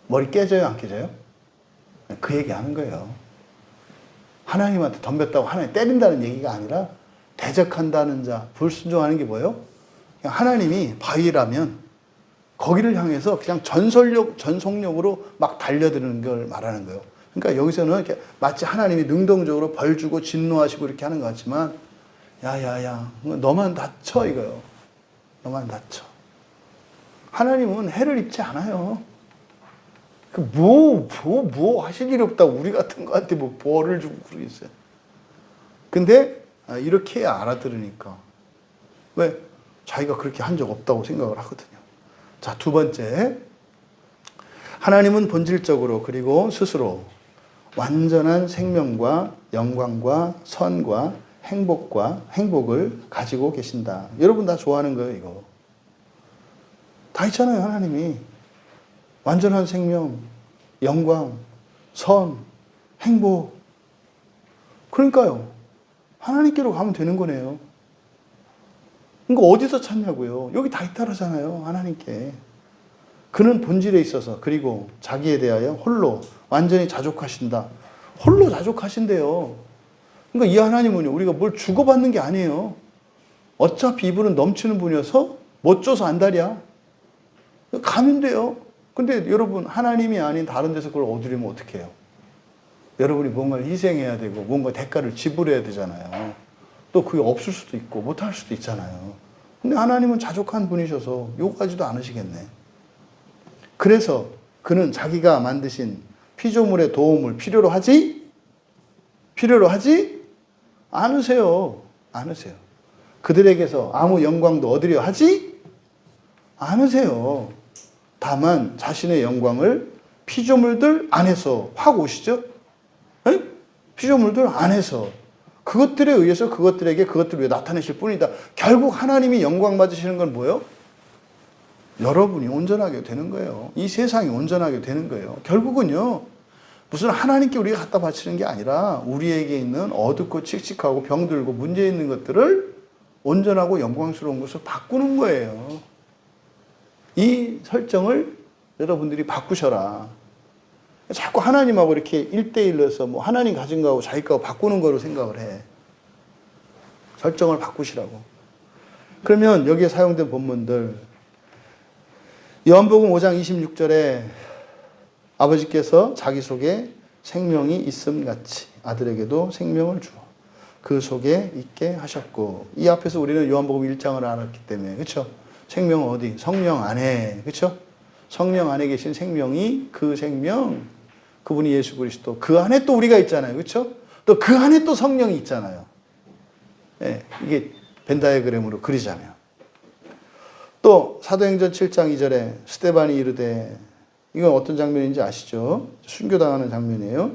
머리 깨져요, 안 깨져요? 그 얘기 하는 거예요. 하나님한테 덤볐다고 하나님 때린다는 얘기가 아니라 대적한다는 자, 불순종하는 게 뭐예요? 그냥 하나님이 바위라면 거기를 향해서 그냥 전속력으로 막 달려드는 걸 말하는 거예요. 그러니까 여기서는 이렇게 마치 하나님이 능동적으로 벌 주고 진노하시고 이렇게 하는 것 같지만, 야야야, 너만 다쳐 이거요. 너만 다쳐. 하나님은 해를 입지 않아요. 뭐 하실 일이 없다고 우리 같은 거한테 뭐 벌을 주고 그러겠어요. 근데 이렇게 해야 알아들으니까. 왜? 자기가 그렇게 한 적 없다고 생각을 하거든요. 자, 두 번째. 하나님은 본질적으로 그리고 스스로 완전한 생명과 영광과 선과 행복을 가지고 계신다. 여러분 다 좋아하는 거예요, 이거. 다 있잖아요, 하나님이. 완전한 생명, 영광, 선, 행복. 그러니까요. 하나님께로 가면 되는 거네요. 그러니까 어디서 찾냐고요. 여기 다 있다라잖아요. 하나님께. 그는 본질에 있어서 그리고 자기에 대하여 홀로 완전히 자족하신다. 홀로 자족하신대요. 그러니까 이 하나님은요, 우리가 뭘 주고받는 게 아니에요. 어차피 이분은 넘치는 분이어서 못 줘서 안달이야. 가면 돼요. 근데 여러분, 하나님이 아닌 다른 데서 그걸 얻으려면 어떻게 해요? 여러분이 뭔가를 희생해야 되고 뭔가 대가를 지불해야 되잖아요. 또 그게 없을 수도 있고 못할 수도 있잖아요. 근데 하나님은 자족한 분이셔서 요구하지도 않으시겠네. 그래서 그는 자기가 만드신 피조물의 도움을 필요로 하지 않으세요. 그들에게서 아무 영광도 얻으려 하지 않으세요. 다만 자신의 영광을 피조물들 안에서 하고 오시죠. 에? 피조물들 안에서 그것들에 의해서 그것들을 위해 나타내실 뿐이다. 결국 하나님이 영광 받으시는 건 뭐예요? 여러분이 온전하게 되는 거예요. 이 세상이 온전하게 되는 거예요. 결국은요, 무슨 하나님께 우리가 갖다 바치는 게 아니라 우리에게 있는 어둡고 칙칙하고 병들고 문제 있는 것들을 온전하고 영광스러운 것으로 바꾸는 거예요. 이 설정을 여러분들이 바꾸셔라. 자꾸 하나님하고 이렇게 1대1로서 뭐 하나님 가진 거하고 자기 거하고 바꾸는 거로 생각을 해. 설정을 바꾸시라고. 그러면 여기에 사용된 본문들, 요한복음 5장 26절에 아버지께서 자기 속에 생명이 있음 같이 아들에게도 생명을 주어 그 속에 있게 하셨고, 이 앞에서 우리는 요한복음 1장을 알았기 때문에, 그렇죠? 생명은 어디? 성령 안에, 그렇죠? 성령 안에 계신 생명이 그 생명, 그분이 예수 그리스도, 그 안에 또 우리가 있잖아요, 그렇죠? 또 그 안에 또 성령이 있잖아요. 예, 이게 벤 다이어그램으로 그리자면. 또 사도행전 7장 2절에 스데반이 이르되, 이건 어떤 장면인지 아시죠? 순교당하는 장면이에요.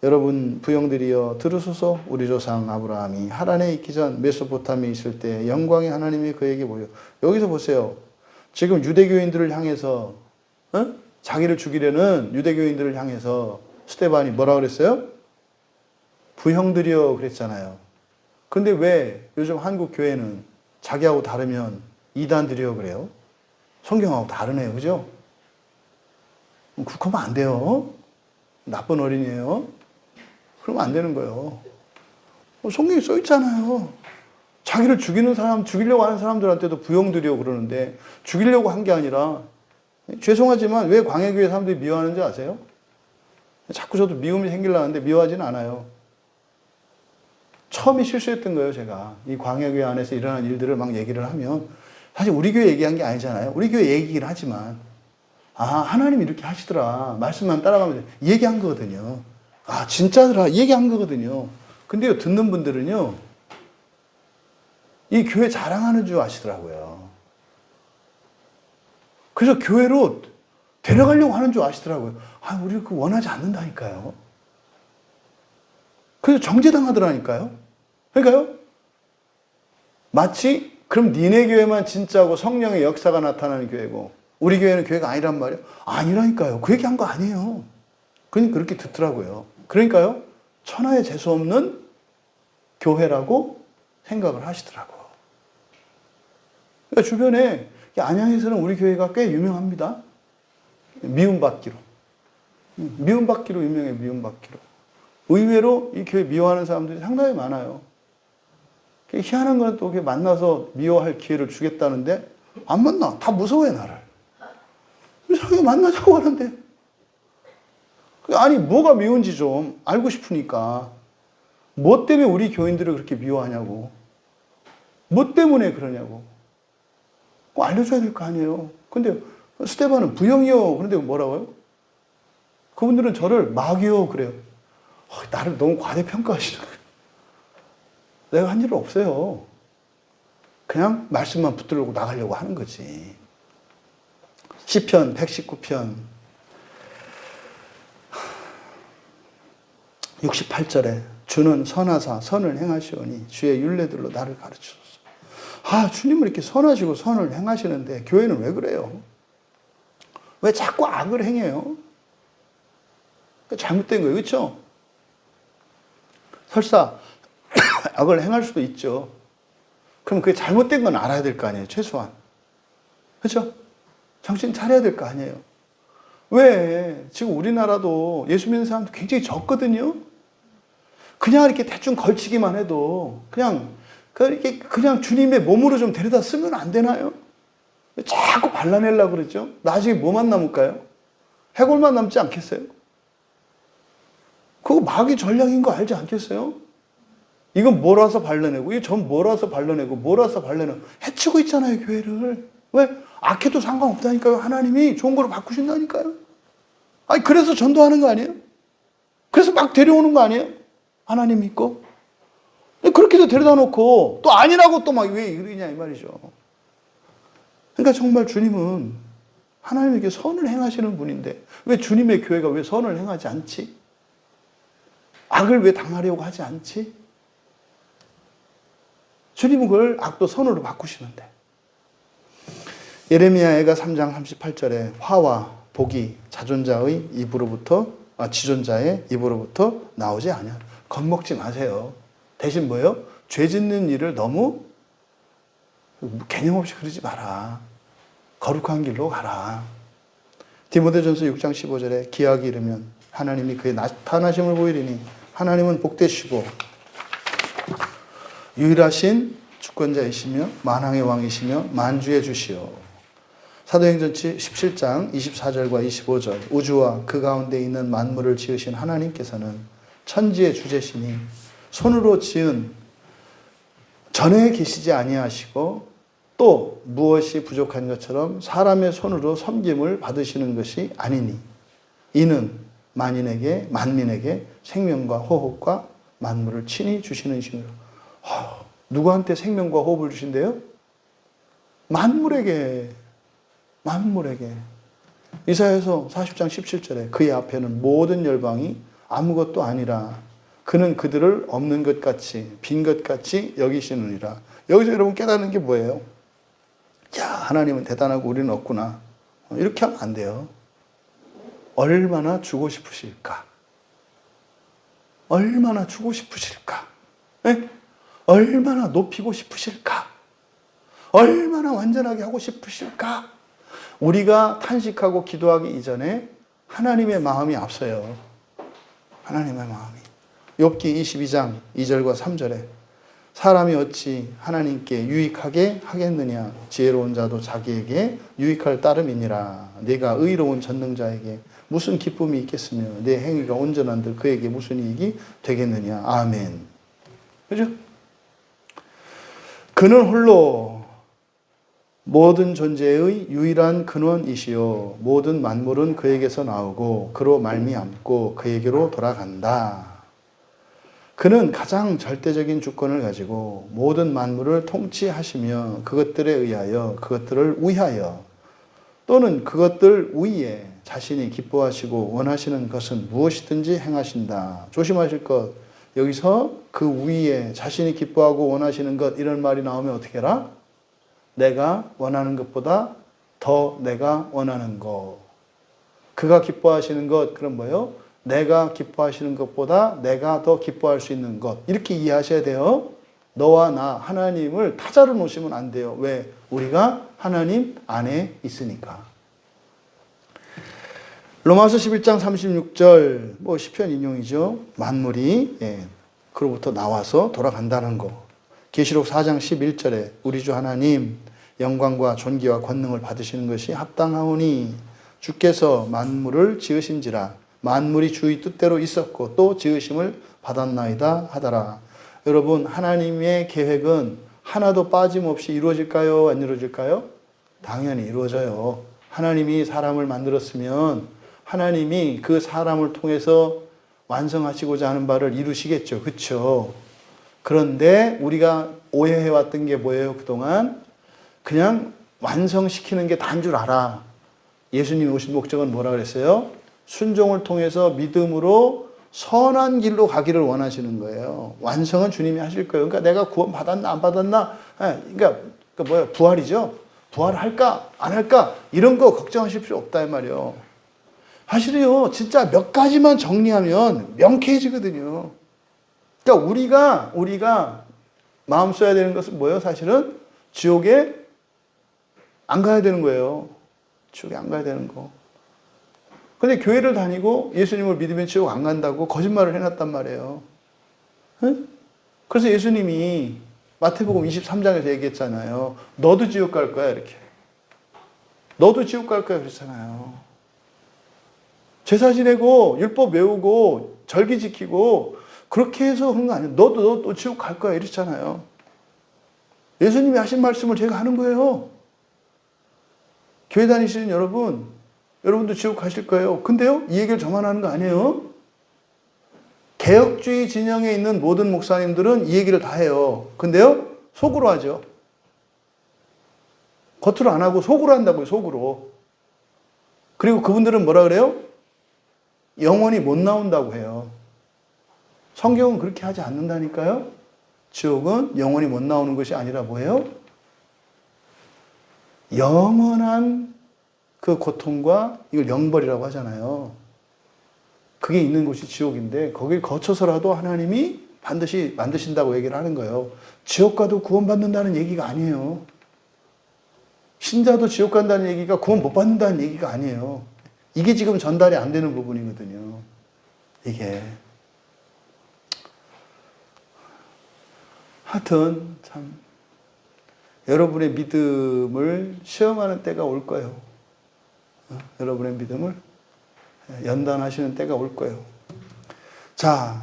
여러분 부형들이여 들으소서. 우리 조상 아브라함이 하란에 있기 전 메소포타미에 있을 때 영광의 하나님이 그에게 보여. 여기서 보세요. 지금 유대교인들을 향해서 자기를 죽이려는 유대교인들을 향해서 스데반이 뭐라 그랬어요? 부형들이여 그랬잖아요. 근데 왜 요즘 한국 교회는 자기하고 다르면 이단들이여 그래요? 성경하고 다르네요, 그죠? 그러면 안 돼요. 나쁜 어린이에요. 그러면 안 되는 거예요. 성경에 써 있잖아요. 자기를 죽이는 사람, 죽이려고 하는 사람들한테도 부형들이요 그러는데, 죽이려고 한 게 아니라, 죄송하지만 왜 광해교회 사람들이 미워하는지 아세요? 자꾸 저도 미움이 생기려는데 미워하지는 않아요. 처음에 실수했던 거예요, 제가. 이 광해교회 안에서 일어난 일들을 막 얘기를 하면, 사실 우리 교회 얘기한 게 아니잖아요. 우리 교회 얘기긴 하지만, 아, 하나님이 이렇게 하시더라. 말씀만 따라가면 얘기한 거거든요. 아, 진짜더라. 얘기한 거거든요. 근데요, 듣는 분들은요, 이 교회 자랑하는 줄 아시더라고요. 그래서 교회로 데려가려고 하는 줄 아시더라고요. 아, 우리 그 원하지 않는다니까요. 그래서 정죄당하더라니까요. 그러니까요, 마치 그럼 니네 교회만 진짜고 성령의 역사가 나타나는 교회고 우리 교회는 교회가 아니란 말이에요. 아니라니까요. 그 얘기한 거 아니에요. 그러니까 그렇게 듣더라고요. 그러니까요, 천하에 재수 없는 교회라고 생각을 하시더라고요. 그러니까 주변에 안양에서는 우리 교회가 꽤 유명합니다. 미움받기로. 미움받기로 유명해요. 미움받기로. 의외로 이 교회 미워하는 사람들이 상당히 많아요. 희한한 건 또 만나서 미워할 기회를 주겠다는데 안 만나. 다 무서워해, 나를. 자기가 만나자고 하는데. 아니, 뭐가 미운지 좀 알고 싶으니까. 뭐 때문에 우리 교인들을 그렇게 미워하냐고. 뭐 때문에 그러냐고. 꼭 알려줘야 될 거 아니에요. 근데 스데반은 부형이요. 그런데 뭐라고요? 그분들은 저를 마귀요 그래요. 나를 너무 과대평가하시는 거예요. 내가 한 일은 없어요. 그냥 말씀만 붙들고 나가려고 하는 거지. 시편 119편 68절에 주는 선하사 선을 행하시오니 주의 율례들로 나를 가르치소서. 아, 주님은 이렇게 선하시고 선을 행하시는데 교회는 왜 그래요? 왜 자꾸 악을 행해요? 잘못된 거예요. 그렇죠? 설사 악을 행할 수도 있죠. 그럼 그게 잘못된 건 알아야 될 거 아니에요. 최소한. 그렇죠? 정신 차려야 될 거 아니에요. 왜? 지금 우리나라도 예수 믿는 사람도 굉장히 적거든요. 그냥 이렇게 대충 걸치기만 해도 그냥 주님의 몸으로 좀 데려다 쓰면 안 되나요? 자꾸 발라내려고 그러죠. 나중에 뭐만 남을까요? 해골만 남지 않겠어요? 그거 마귀 전략인 거 알지 않겠어요? 이건 몰아서 발라내고, 이거 전 몰아서 발라내고, 몰아서 발라내고, 해치고 있잖아요, 교회를. 왜? 악해도 상관없다니까요. 하나님이 좋은 거로 바꾸신다니까요. 아니, 그래서 전도하는 거 아니에요? 그래서 막 데려오는 거 아니에요? 하나님 믿고. 그렇게도 데려다 놓고, 또 아니라고 또 막 왜 이러냐, 이 말이죠. 그러니까 정말 주님은 하나님에게 선을 행하시는 분인데, 왜 주님의 교회가 왜 선을 행하지 않지? 악을 왜 당하려고 하지 않지? 주님은 그걸 악도 선으로 바꾸시는데. 예레미야가 3장 38절에 화와 복이 지존자의 입으로부터 나오지 아니하. 겁먹지 마세요. 대신 뭐예요? 죄 짓는 일을 너무 개념 없이 그러지 마라. 거룩한 길로 가라. 디모데전서 6장 15절에 기약이 이르면 하나님이 그의 나타나심을 보이리니 하나님은 복되시고 유일하신 주권자이시며 만왕의 왕이시며 만주의 주시오. 사도행전 17장 24절과 25절 우주와 그 가운데 있는 만물을 지으신 하나님께서는 천지의 주제시니 손으로 지은 전에 계시지 아니하시고 또 무엇이 부족한 것처럼 사람의 손으로 섬김을 받으시는 것이 아니니 이는 만민에게 생명과 호흡과 만물을 친히 주시는 이시니라. 누구한테 생명과 호흡을 주신대요? 만물에게. 이사야서 40장 17절에 그의 앞에는 모든 열방이 아무것도 아니라 그는 그들을 없는 것 같이 빈 것 같이 여기시느니라. 여기서 여러분 깨닫는 게 뭐예요? 야, 하나님은 대단하고 우리는 없구나. 이렇게 하면 안 돼요. 얼마나 주고 싶으실까? 얼마나 주고 싶으실까? 네? 얼마나 높이고 싶으실까? 얼마나 완전하게 하고 싶으실까? 우리가 탄식하고 기도하기 이전에 하나님의 마음이 앞서요. 하나님의 마음이. 욥기 22장 2절과 3절에 사람이 어찌 하나님께 유익하게 하겠느냐? 지혜로운 자도 자기에게 유익할 따름이니라. 네가 의로운 전능자에게 무슨 기쁨이 있겠으며 내 행위가 온전한들 그에게 무슨 이익이 되겠느냐? 아멘. 그죠? 그는 홀로 모든 존재의 유일한 근원이시요 모든 만물은 그에게서 나오고 그로 말미암고 그에게로 돌아간다. 그는 가장 절대적인 주권을 가지고 모든 만물을 통치하시며 그것들에 의하여 그것들을 위하여 또는 그것들 위에 자신이 기뻐하시고 원하시는 것은 무엇이든지 행하신다. 조심하실 것. 여기서 그 위에 자신이 기뻐하고 원하시는 것 이런 말이 나오면 어떻게 해라? 내가 원하는 것보다 더 내가 원하는 것. 그가 기뻐하시는 것, 그럼 뭐예요? 내가 기뻐하시는 것보다 내가 더 기뻐할 수 있는 것. 이렇게 이해하셔야 돼요. 너와 나, 하나님을 타자로 놓으시면 안 돼요. 왜? 우리가 하나님 안에 있으니까. 로마서 11장 36절, 시편 인용이죠. 만물이, 그로부터 나와서 돌아간다는 거. 계시록 4장 11절에 우리 주 하나님 영광과 존귀와 권능을 받으시는 것이 합당하오니 주께서 만물을 지으신지라 만물이 주의 뜻대로 있었고 또 지으심을 받았나이다 하더라. 여러분, 하나님의 계획은 하나도 빠짐없이 이루어질까요? 안 이루어질까요? 당연히 이루어져요. 하나님이 사람을 만들었으면 하나님이 그 사람을 통해서 완성하시고자 하는 바를 이루시겠죠. 그렇죠? 그런데 우리가 오해해왔던 게 뭐예요? 그동안 그냥 완성시키는 게 다인 줄 알아. 예수님이 오신 목적은 뭐라 그랬어요? 순종을 통해서 믿음으로 선한 길로 가기를 원하시는 거예요. 완성은 주님이 하실 거예요. 그러니까 내가 구원 받았나 안 받았나? 그러니까 부활이죠. 부활할까 안 할까? 이런 거 걱정하실 필요 없다 이 말이에요. 사실은요, 진짜 몇 가지만 정리하면 명쾌해지거든요. 그러니까 우리가 마음 써야 되는 것은 뭐예요? 사실은 지옥에 안 가야 되는 거예요. 지옥에 안 가야 되는 거. 근데 교회를 다니고 예수님을 믿으면 지옥 안 간다고 거짓말을 해놨단 말이에요. 응? 그래서 예수님이 마태복음 23장에서 얘기했잖아요. 너도 지옥 갈 거야, 이렇게. 너도 지옥 갈 거야, 그랬잖아요. 제사 지내고 율법 외우고 절기 지키고 그렇게 해서 그런 거 아니에요. 너도 지옥 갈 거야 이랬잖아요. 예수님이 하신 말씀을 제가 하는 거예요. 교회 다니시는 여러분도 지옥 가실 거예요. 근데요, 이 얘기를 저만 하는 거 아니에요. 개혁주의 진영에 있는 모든 목사님들은 이 얘기를 다 해요. 근데요, 속으로 하죠. 겉으로 안 하고 속으로 한다고요, 속으로. 그리고 그분들은 뭐라 그래요? 영원히 못 나온다고 해요. 성경은 그렇게 하지 않는다니까요. 지옥은 영원히 못 나오는 것이 아니라 뭐예요? 영원한 그 고통과 이걸 영벌이라고 하잖아요. 그게 있는 곳이 지옥인데 거길 거쳐서라도 하나님이 반드시 만드신다고 얘기를 하는 거예요. 지옥 가도 구원받는다는 얘기가 아니에요. 신자도 지옥 간다는 얘기가 구원 못 받는다는 얘기가 아니에요. 이게 지금 전달이 안 되는 부분이거든요. 이게. 하여튼 참 여러분의 믿음을 시험하는 때가 올 거예요. 여러분의 믿음을 연단하시는 때가 올 거예요. 자,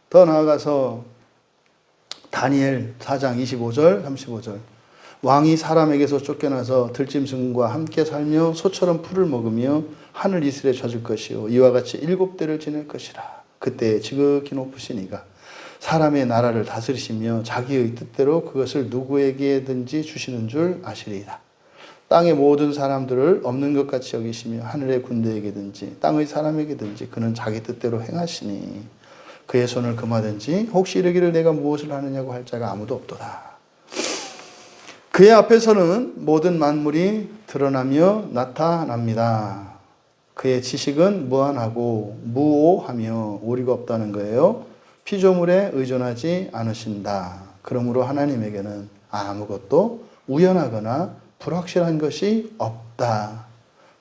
더 나아가서 다니엘 4장 25절, 35절. 왕이 사람에게서 쫓겨나서 들짐승과 함께 살며 소처럼 풀을 먹으며 하늘 이슬에 젖을 것이요 이와 같이 7대를 지낼 것이라. 그때 지극히 높으신 이가 사람의 나라를 다스리시며 자기의 뜻대로 그것을 누구에게든지 주시는 줄 아시리이다. 땅의 모든 사람들을 없는 것 같이 여기시며 하늘의 군대에게든지 땅의 사람에게든지 그는 자기 뜻대로 행하시니 그의 손을 금하든지 혹시 이르기를 내가 무엇을 하느냐고 할 자가 아무도 없도다. 그의 앞에서는 모든 만물이 드러나며 나타납니다. 그의 지식은 무한하고 무오하며 오리가 없다는 거예요. 피조물에 의존하지 않으신다. 그러므로 하나님에게는 아무것도 우연하거나 불확실한 것이 없다.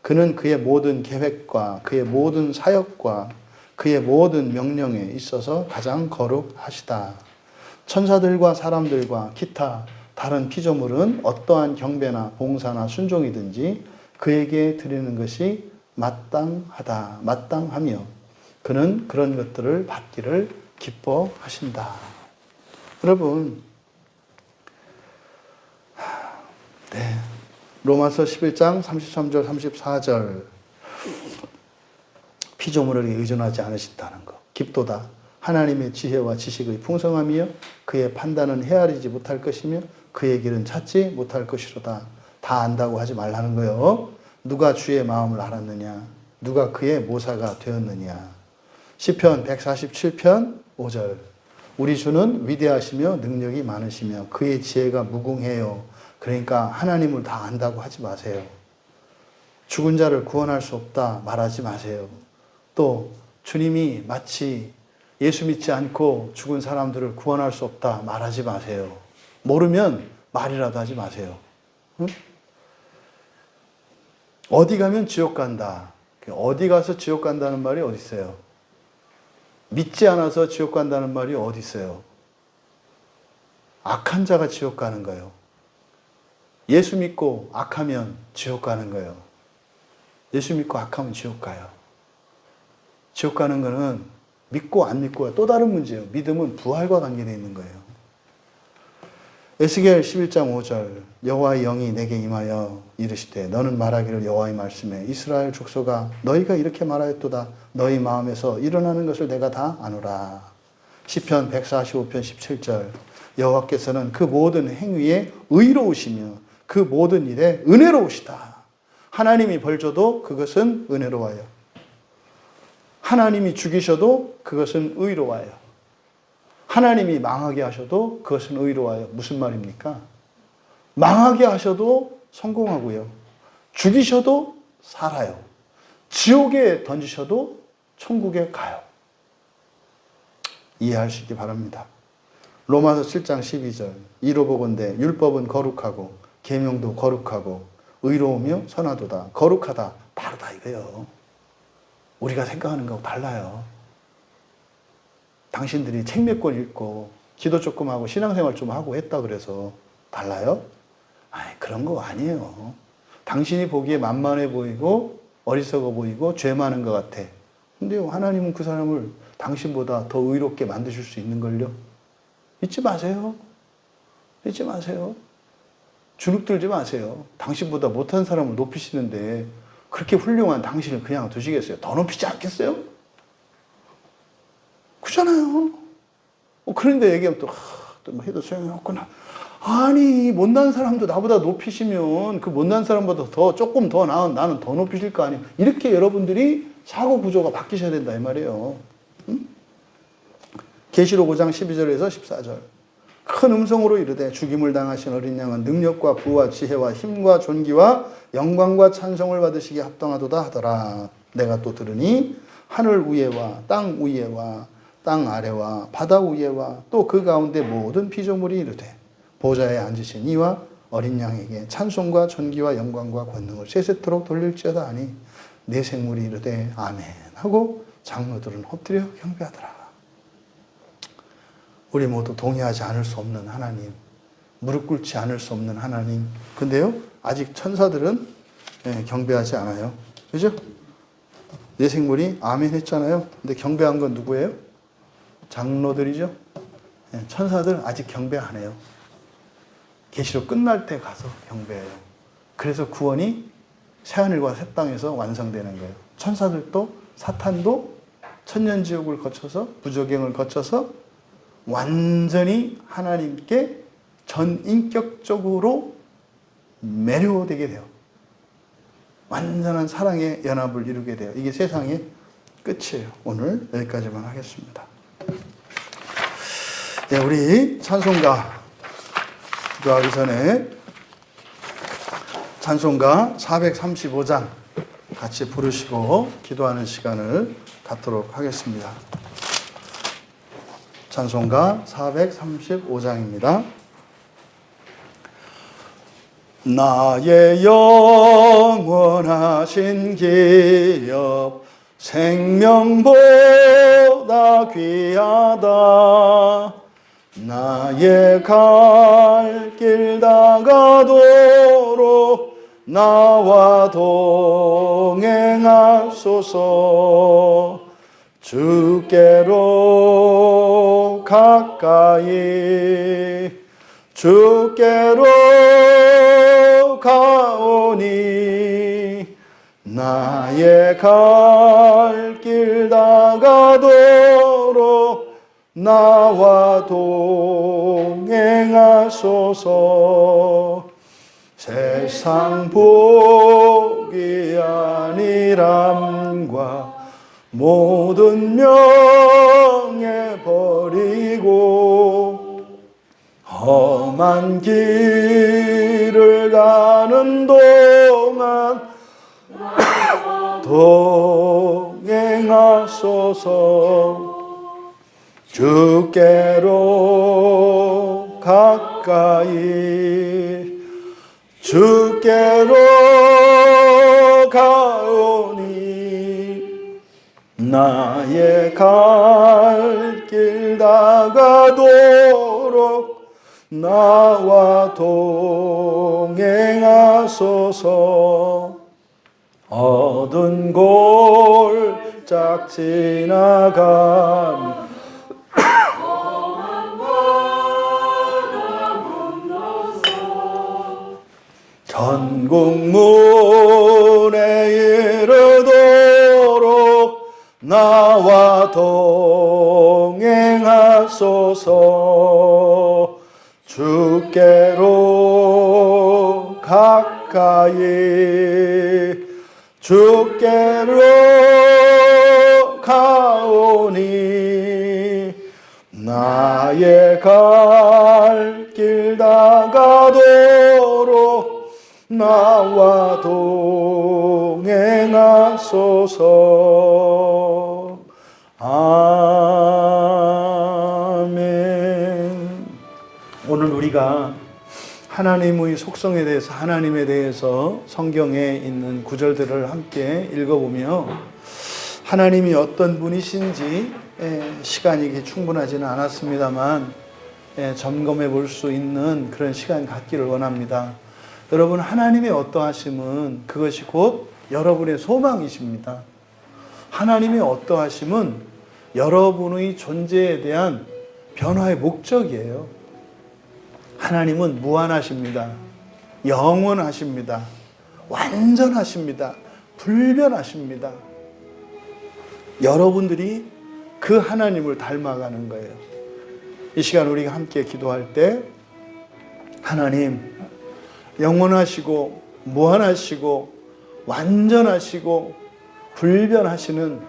그는 그의 모든 계획과 그의 모든 사역과 그의 모든 명령에 있어서 가장 거룩하시다. 천사들과 사람들과 기타 다른 피조물은 어떠한 경배나 봉사나 순종이든지 그에게 드리는 것이 마땅하며 그는 그런 것들을 받기를 기뻐하신다. 여러분, 네. 로마서 11장 33절 34절 피조물에게 의존하지 않으신다는 것. 깊도다. 하나님의 지혜와 지식의 풍성함이요 그의 판단은 헤아리지 못할 것이며 그의 길은 찾지 못할 것이로다. 다 안다고 하지 말라는 거예요. 누가 주의 마음을 알았느냐? 누가 그의 모사가 되었느냐? 시편 147편 5절. 우리 주는 위대하시며 능력이 많으시며 그의 지혜가 무궁해요. 그러니까 하나님을 다 안다고 하지 마세요. 죽은 자를 구원할 수 없다 말하지 마세요. 또 주님이 마치 예수 믿지 않고 죽은 사람들을 구원할 수 없다 말하지 마세요. 모르면 말이라도 하지 마세요. 응? 어디 가면 지옥 간다. 어디 가서 지옥 간다는 말이 어디 있어요? 믿지 않아서 지옥 간다는 말이 어디 있어요? 악한 자가 지옥 가는 거예요. 예수 믿고 악하면 지옥 가는 거예요. 예수 믿고 악하면 지옥 가요. 지옥 가는 거는 믿고 안 믿고가 또 다른 문제예요. 믿음은 부활과 관계되어 있는 거예요. 에스겔 11장 5절 여호와의 영이 내게 임하여 이르시되 너는 말하기를 여호와의 말씀에 이스라엘 족속아 너희가 이렇게 말하였도다. 너희 마음에서 일어나는 것을 내가 다 아노라. 시편 145편 17절 여호와께서는 그 모든 행위에 의로우시며 그 모든 일에 은혜로우시다. 하나님이 벌 줘도 그것은 은혜로워요. 하나님이 죽이셔도 그것은 의로워요. 하나님이 망하게 하셔도 그것은 의로워요. 무슨 말입니까? 망하게 하셔도 성공하고요. 죽이셔도 살아요. 지옥에 던지셔도 천국에 가요. 이해하시기 바랍니다. 로마서 7장 12절 이로 보건대 율법은 거룩하고 계명도 거룩하고 의로우며 선하도다. 거룩하다. 다르다 이거예요. 우리가 생각하는 거하고 달라요. 당신들이 책 몇 권 읽고 기도 조금 하고 신앙생활 좀 하고 했다 그래서 달라요? 아이, 그런 거 아니에요. 당신이 보기에 만만해 보이고 어리석어 보이고 죄 많은 것 같아. 근데 하나님은 그 사람을 당신보다 더 의롭게 만드실 수 있는걸요. 잊지 마세요. 잊지 마세요. 주눅들지 마세요. 당신보다 못한 사람을 높이시는데 그렇게 훌륭한 당신을 그냥 두시겠어요? 더 높이지 않겠어요? 그렇잖아요. 그런데 얘기하면 또 해도 소용이 없구나. 아니, 못난 사람도 나보다 높이시면 그 못난 사람보다 조금 더 나은 나는 더 높이실 거 아니에요. 이렇게 여러분들이 사고 구조가 바뀌셔야 된다 이 말이에요. 응? 계시록 5장 12절에서 14절. 큰 음성으로 이르되 죽임을 당하신 어린 양은 능력과 부와 지혜와 힘과 존귀와 영광과 찬송을 받으시기에 합당하도다 하더라. 내가 또 들으니 하늘 위에와 땅 위에와 땅 아래와 바다 위에와 또 그 가운데 모든 피조물이 이르되 보좌에 앉으신 이와 어린 양에게 찬송과 존귀와 영광과 권능을 세세토록 돌릴지어다 하니 내 생물이 이르되 아멘 하고 장로들은 엎드려 경배하더라. 우리 모두 동의하지 않을 수 없는 하나님, 무릎 꿇지 않을 수 없는 하나님. 근데요, 아직 천사들은 경배하지 않아요. 그죠? 내 생물이 아멘 했잖아요. 근데 경배한 건 누구예요? 장로들이죠. 천사들 아직 경배 안 해요. 계시록 끝날 때 가서 경배해요. 그래서 구원이 새하늘과 새 땅에서 완성되는 거예요. 천사들도 사탄도 천년지옥을 거쳐서 부조경을 거쳐서 완전히 하나님께 전인격적으로 매료되게 돼요. 완전한 사랑의 연합을 이루게 돼요. 이게 세상의 끝이에요. 오늘 여기까지만 하겠습니다. 네, 우리 찬송가 기도하기 전에 찬송가 435장 같이 부르시고 기도하는 시간을 갖도록 하겠습니다. 찬송가 435장입니다. 나의 영원하신 기업 생명보다 귀하다. 나의 갈 길 다가도록 나와 동행하소서. 주께로 가까이 주께로 가오니 나의 갈 길 다가도록 나와 동행하소서. 세상 복이 아니람과 모든 명예 버리고 험한 길을 가는 동안 동행하소서. 주께로 가까이 주께로 가오니 나의 갈 길 다가도록 나와 동행하소서. 어두운 골짝 지나간 천국문에 이르도록 나와 동행하소서. 주께로 가까이 주께로 가오니 나의 갈 길 다가도록 나와 동행하소서. 아멘. 오늘 우리가 하나님의 속성에 대해서, 하나님에 대해서 성경에 있는 구절들을 함께 읽어보며 하나님이 어떤 분이신지 시간이 충분하지는 않았습니다만 점검해 볼 수 있는 그런 시간 갖기를 원합니다. 여러분, 하나님의 어떠하심은 그것이 곧 여러분의 소망이십니다. 하나님의 어떠하심은 여러분의 존재에 대한 변화의 목적이에요. 하나님은 무한하십니다. 영원하십니다. 완전하십니다. 불변하십니다. 여러분들이 그 하나님을 닮아가는 거예요. 이 시간 우리가 함께 기도할 때 하나님, 영원하시고 무한하시고 완전하시고 불변하시는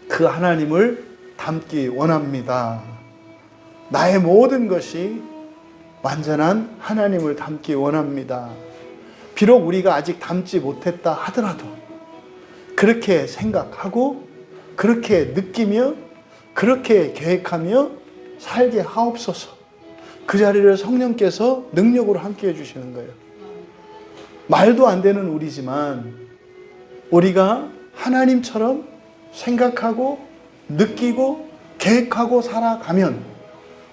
그 하나님을 닮기 원합니다. 나의 모든 것이 완전한 하나님을 닮기 원합니다. 비록 우리가 아직 닮지 못했다 하더라도 그렇게 생각하고 그렇게 느끼며 그렇게 계획하며 살게 하옵소서. 그 자리를 성령께서 능력으로 함께 해주시는 거예요. 말도 안 되는 우리지만 우리가 하나님처럼 생각하고 느끼고 계획하고 살아가면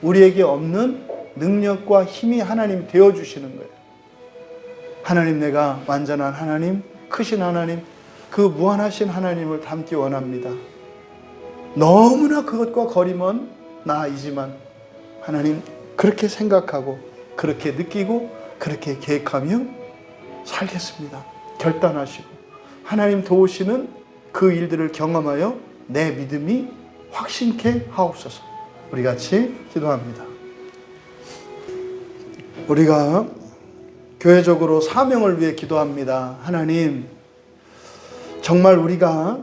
우리에게 없는 능력과 힘이 하나님 되어주시는 거예요. 하나님, 내가 완전한 하나님, 크신 하나님, 그 무한하신 하나님을 닮기 원합니다. 너무나 그것과 거리 먼 나이지만 하나님, 그렇게 생각하고 그렇게 느끼고 그렇게 계획하며 살겠습니다. 결단하시고 하나님 도우시는 그 일들을 경험하여 내 믿음이 확신케 하옵소서. 우리 같이 기도합니다. 우리가 교회적으로 사명을 위해 기도합니다. 하나님, 정말 우리가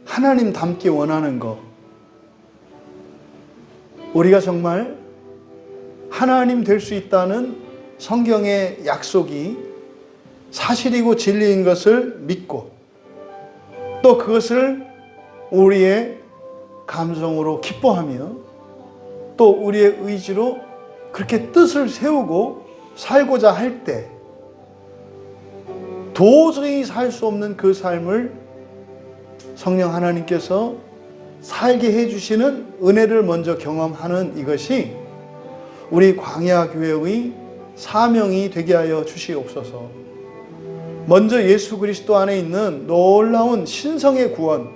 하나님 닮기 원하는 것, 우리가 정말 하나님 될 수 있다는 성경의 약속이 사실이고 진리인 것을 믿고 또 그것을 우리의 감성으로 기뻐하며 또 우리의 의지로 그렇게 뜻을 세우고 살고자 할 때 도저히 살 수 없는 그 삶을 성령 하나님께서 살게 해주시는 은혜를 먼저 경험하는 이것이 우리 광야교회의 사명이 되게 하여 주시옵소서. 먼저 예수 그리스도 안에 있는 놀라운 신성의 구원,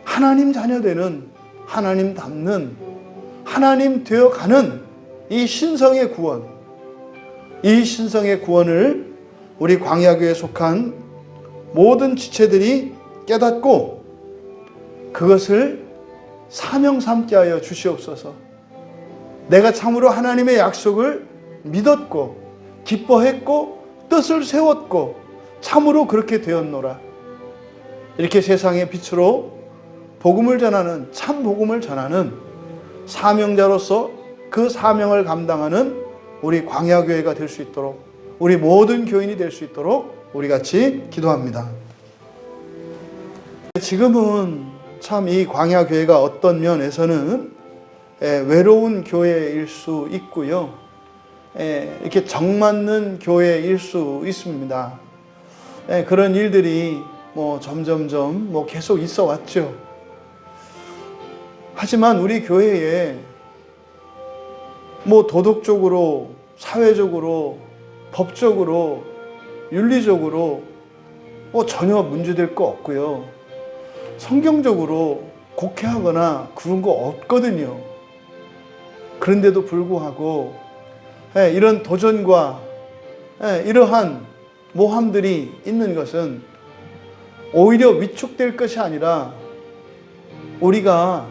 하나님 자녀되는, 하나님 닮는, 하나님 되어가는 이 신성의 구원, 이 신성의 구원을 우리 광야교회에 속한 모든 지체들이 깨닫고 그것을 사명 삼게 하여 주시옵소서. 내가 참으로 하나님의 약속을 믿었고 기뻐했고 뜻을 세웠고 참으로 그렇게 되었노라. 이렇게 세상의 빛으로 복음을 전하는, 참 복음을 전하는 사명자로서 그 사명을 감당하는 우리 광야교회가 될 수 있도록, 우리 모든 교인이 될 수 있도록 우리 같이 기도합니다. 지금은 참 이 광야교회가 어떤 면에서는 외로운 교회일 수 있고요, 이렇게 정맞는 교회일 수 있습니다. 그런 일들이 점점점 계속 있어 왔죠. 하지만 우리 교회에 도덕적으로, 사회적으로, 법적으로, 윤리적으로 전혀 문제될 거 없고요. 성경적으로 곡해하거나 그런 거 없거든요. 그런데도 불구하고 이런 도전과 이러한 모함들이 있는 것은 오히려 위축될 것이 아니라 우리가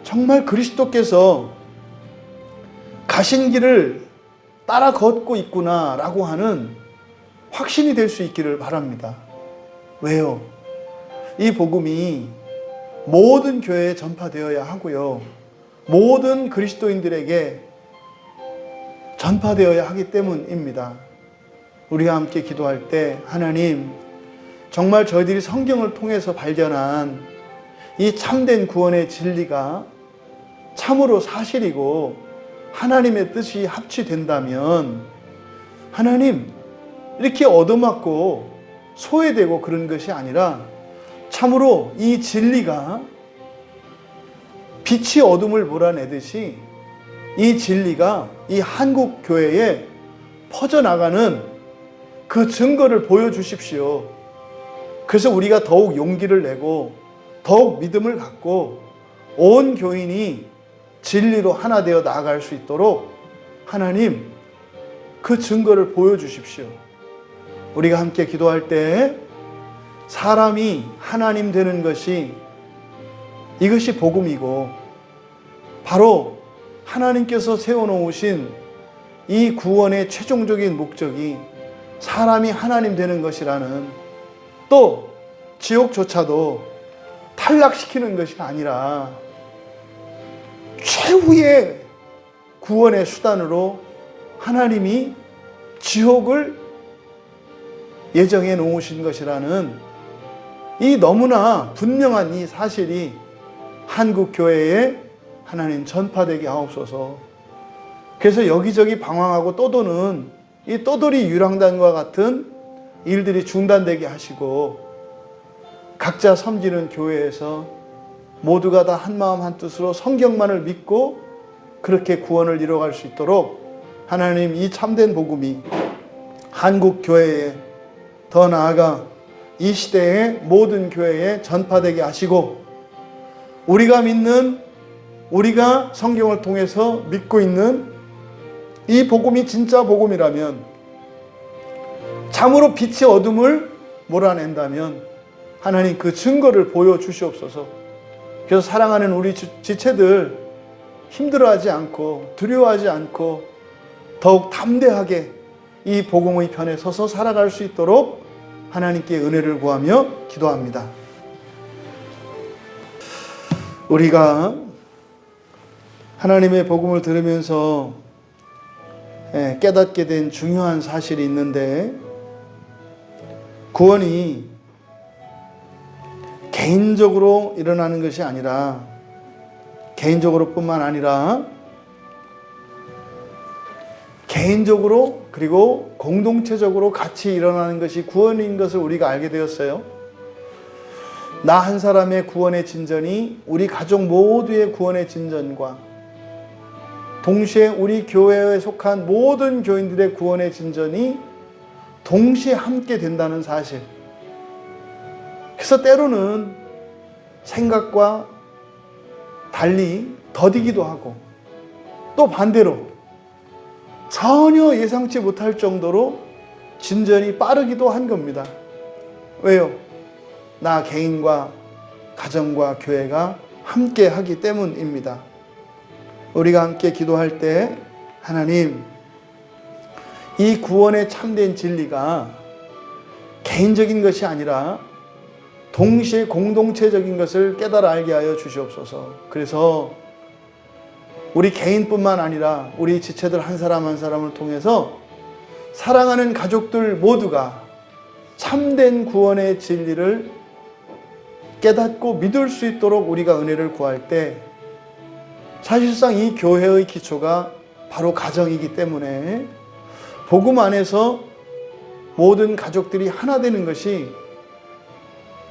정말 그리스도께서 가신 길을 따라 걷고 있구나라고 하는 확신이 될 수 있기를 바랍니다. 왜요? 이 복음이 모든 교회에 전파되어야 하고요, 모든 그리스도인들에게 전파되어야 하기 때문입니다. 우리가 함께 기도할 때 하나님, 정말 저희들이 성경을 통해서 발견한 이 참된 구원의 진리가 참으로 사실이고 하나님의 뜻이 합치된다면 하나님, 이렇게 얻어맞고 소외되고 그런 것이 아니라 참으로 이 진리가 빛이 어둠을 몰아내듯이 이 진리가 이 한국 교회에 퍼져나가는 그 증거를 보여주십시오. 그래서 우리가 더욱 용기를 내고 더욱 믿음을 갖고 온 교인이 진리로 하나 되어 나아갈 수 있도록 하나님 그 증거를 보여주십시오. 우리가 함께 기도할 때 사람이 하나님 되는 것이 이것이 복음이고 바로 하나님께서 세워놓으신 이 구원의 최종적인 목적이 사람이 하나님 되는 것이라는, 또 지옥조차도 탈락시키는 것이 아니라 최후의 구원의 수단으로 하나님이 지옥을 예정해 놓으신 것이라는 이 너무나 분명한 이 사실이 한국교회에 하나님 전파되게 하옵소서. 그래서 여기저기 방황하고 떠도는 이 떠돌이 유랑단과 같은 일들이 중단되게 하시고 각자 섬기는 교회에서 모두가 다 한마음 한뜻으로 성경만을 믿고 그렇게 구원을 이뤄갈 수 있도록 하나님 이 참된 복음이 한국교회에, 더 나아가 이 시대의 모든 교회에 전파되게 하시고, 우리가 믿는, 우리가 성경을 통해서 믿고 있는 이 복음이 진짜 복음이라면, 참으로 빛이 어둠을 몰아낸다면 하나님 그 증거를 보여주시옵소서. 그래서 사랑하는 우리 지체들 힘들어하지 않고 두려워하지 않고 더욱 담대하게 이 복음의 편에 서서 살아갈 수 있도록 하나님께 은혜를 구하며 기도합니다. 우리가 하나님의 복음을 들으면서 깨닫게 된 중요한 사실이 있는데, 구원이 개인적으로 일어나는 것이 아니라, 개인적으로 뿐만 아니라 개인적으로 그리고 공동체적으로 같이 일어나는 것이 구원인 것을 우리가 알게 되었어요. 나 한 사람의 구원의 진전이 우리 가족 모두의 구원의 진전과 동시에 우리 교회에 속한 모든 교인들의 구원의 진전이 동시에 함께 된다는 사실. 그래서 때로는 생각과 달리 더디기도 하고, 또 반대로 전혀 예상치 못할 정도로 진전이 빠르기도 한 겁니다. 왜요? 나 개인과 가정과 교회가 함께 하기 때문입니다. 우리가 함께 기도할 때 하나님, 이 구원의 참된 진리가 개인적인 것이 아니라 동시에 공동체적인 것을 깨달아 알게 하여 주시옵소서. 그래서 우리 개인뿐만 아니라 우리 지체들 한 사람 한 사람을 통해서 사랑하는 가족들 모두가 참된 구원의 진리를 깨닫고 믿을 수 있도록 우리가 은혜를 구할 때, 사실상 이 교회의 기초가 바로 가정이기 때문에 복음 안에서 모든 가족들이 하나 되는 것이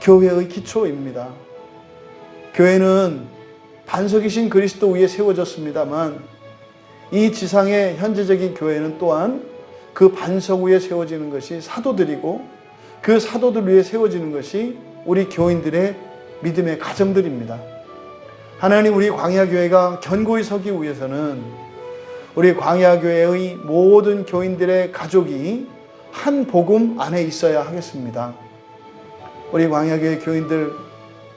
교회의 기초입니다. 교회는 반석이신 그리스도 위에 세워졌습니다만, 이 지상의 현재적인 교회는 또한 그 반석 위에 세워지는 것이 사도들이고, 그 사도들 위에 세워지는 것이 우리 교인들의 믿음의 가정들입니다. 하나님, 우리 광야교회가 견고히 서기 위해서는 우리 광야교회의 모든 교인들의 가족이 한 복음 안에 있어야 하겠습니다. 우리 광야교회 교인들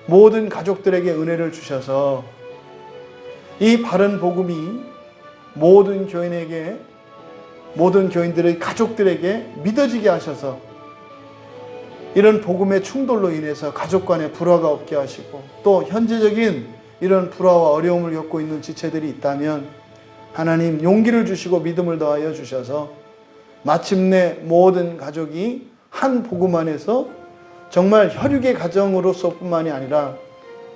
모든 가족들에게 은혜를 주셔서 이 바른 복음이 모든 교인에게, 모든 교인들의 가족들에게 믿어지게 하셔서 이런 복음의 충돌로 인해서 가족 간에 불화가 없게 하시고, 또 현재적인 이런 불화와 어려움을 겪고 있는 지체들이 있다면 하나님 용기를 주시고 믿음을 더하여 주셔서 마침내 모든 가족이 한 복음 안에서 정말 혈육의 가정으로서 뿐만이 아니라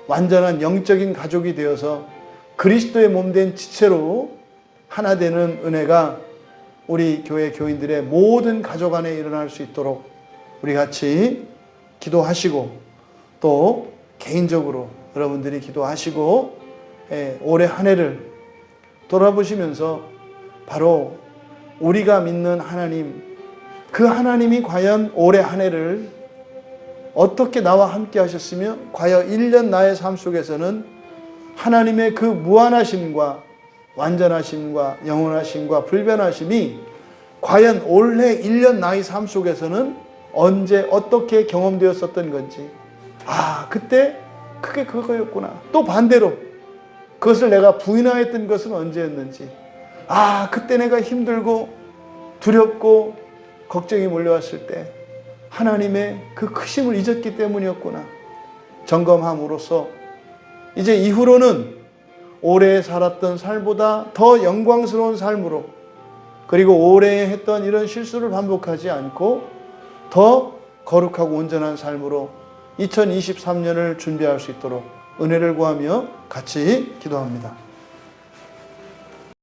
완전한 영적인 가족이 되어서 그리스도의 몸된 지체로 하나 되는 은혜가 우리 교회 교인들의 모든 가족 안에 일어날 수 있도록 우리 같이 기도하시고, 또 개인적으로 여러분들이 기도하시고, 올해 한 해를 돌아보시면서 바로 우리가 믿는 하나님, 그 하나님이 과연 올해 한 해를 어떻게 나와 함께 하셨으며 과연 1년 나의 삶 속에서는 하나님의 그 무한하심과 완전하심과 영원하심과 불변하심이 과연 올해 1년 나의 삶 속에서는 언제 어떻게 경험되었었던 건지, 그때 그게 그거였구나. 또 반대로 그것을 내가 부인하였던 것은 언제였는지, 그때 내가 힘들고 두렵고 걱정이 몰려왔을 때 하나님의 그 크심을 잊었기 때문이었구나. 점검함으로써 이제 이후로는 오래 살았던 삶보다 더 영광스러운 삶으로, 그리고 오래 했던 이런 실수를 반복하지 않고 더 거룩하고 온전한 삶으로 2023년을 준비할 수 있도록 은혜를 구하며 같이 기도합니다.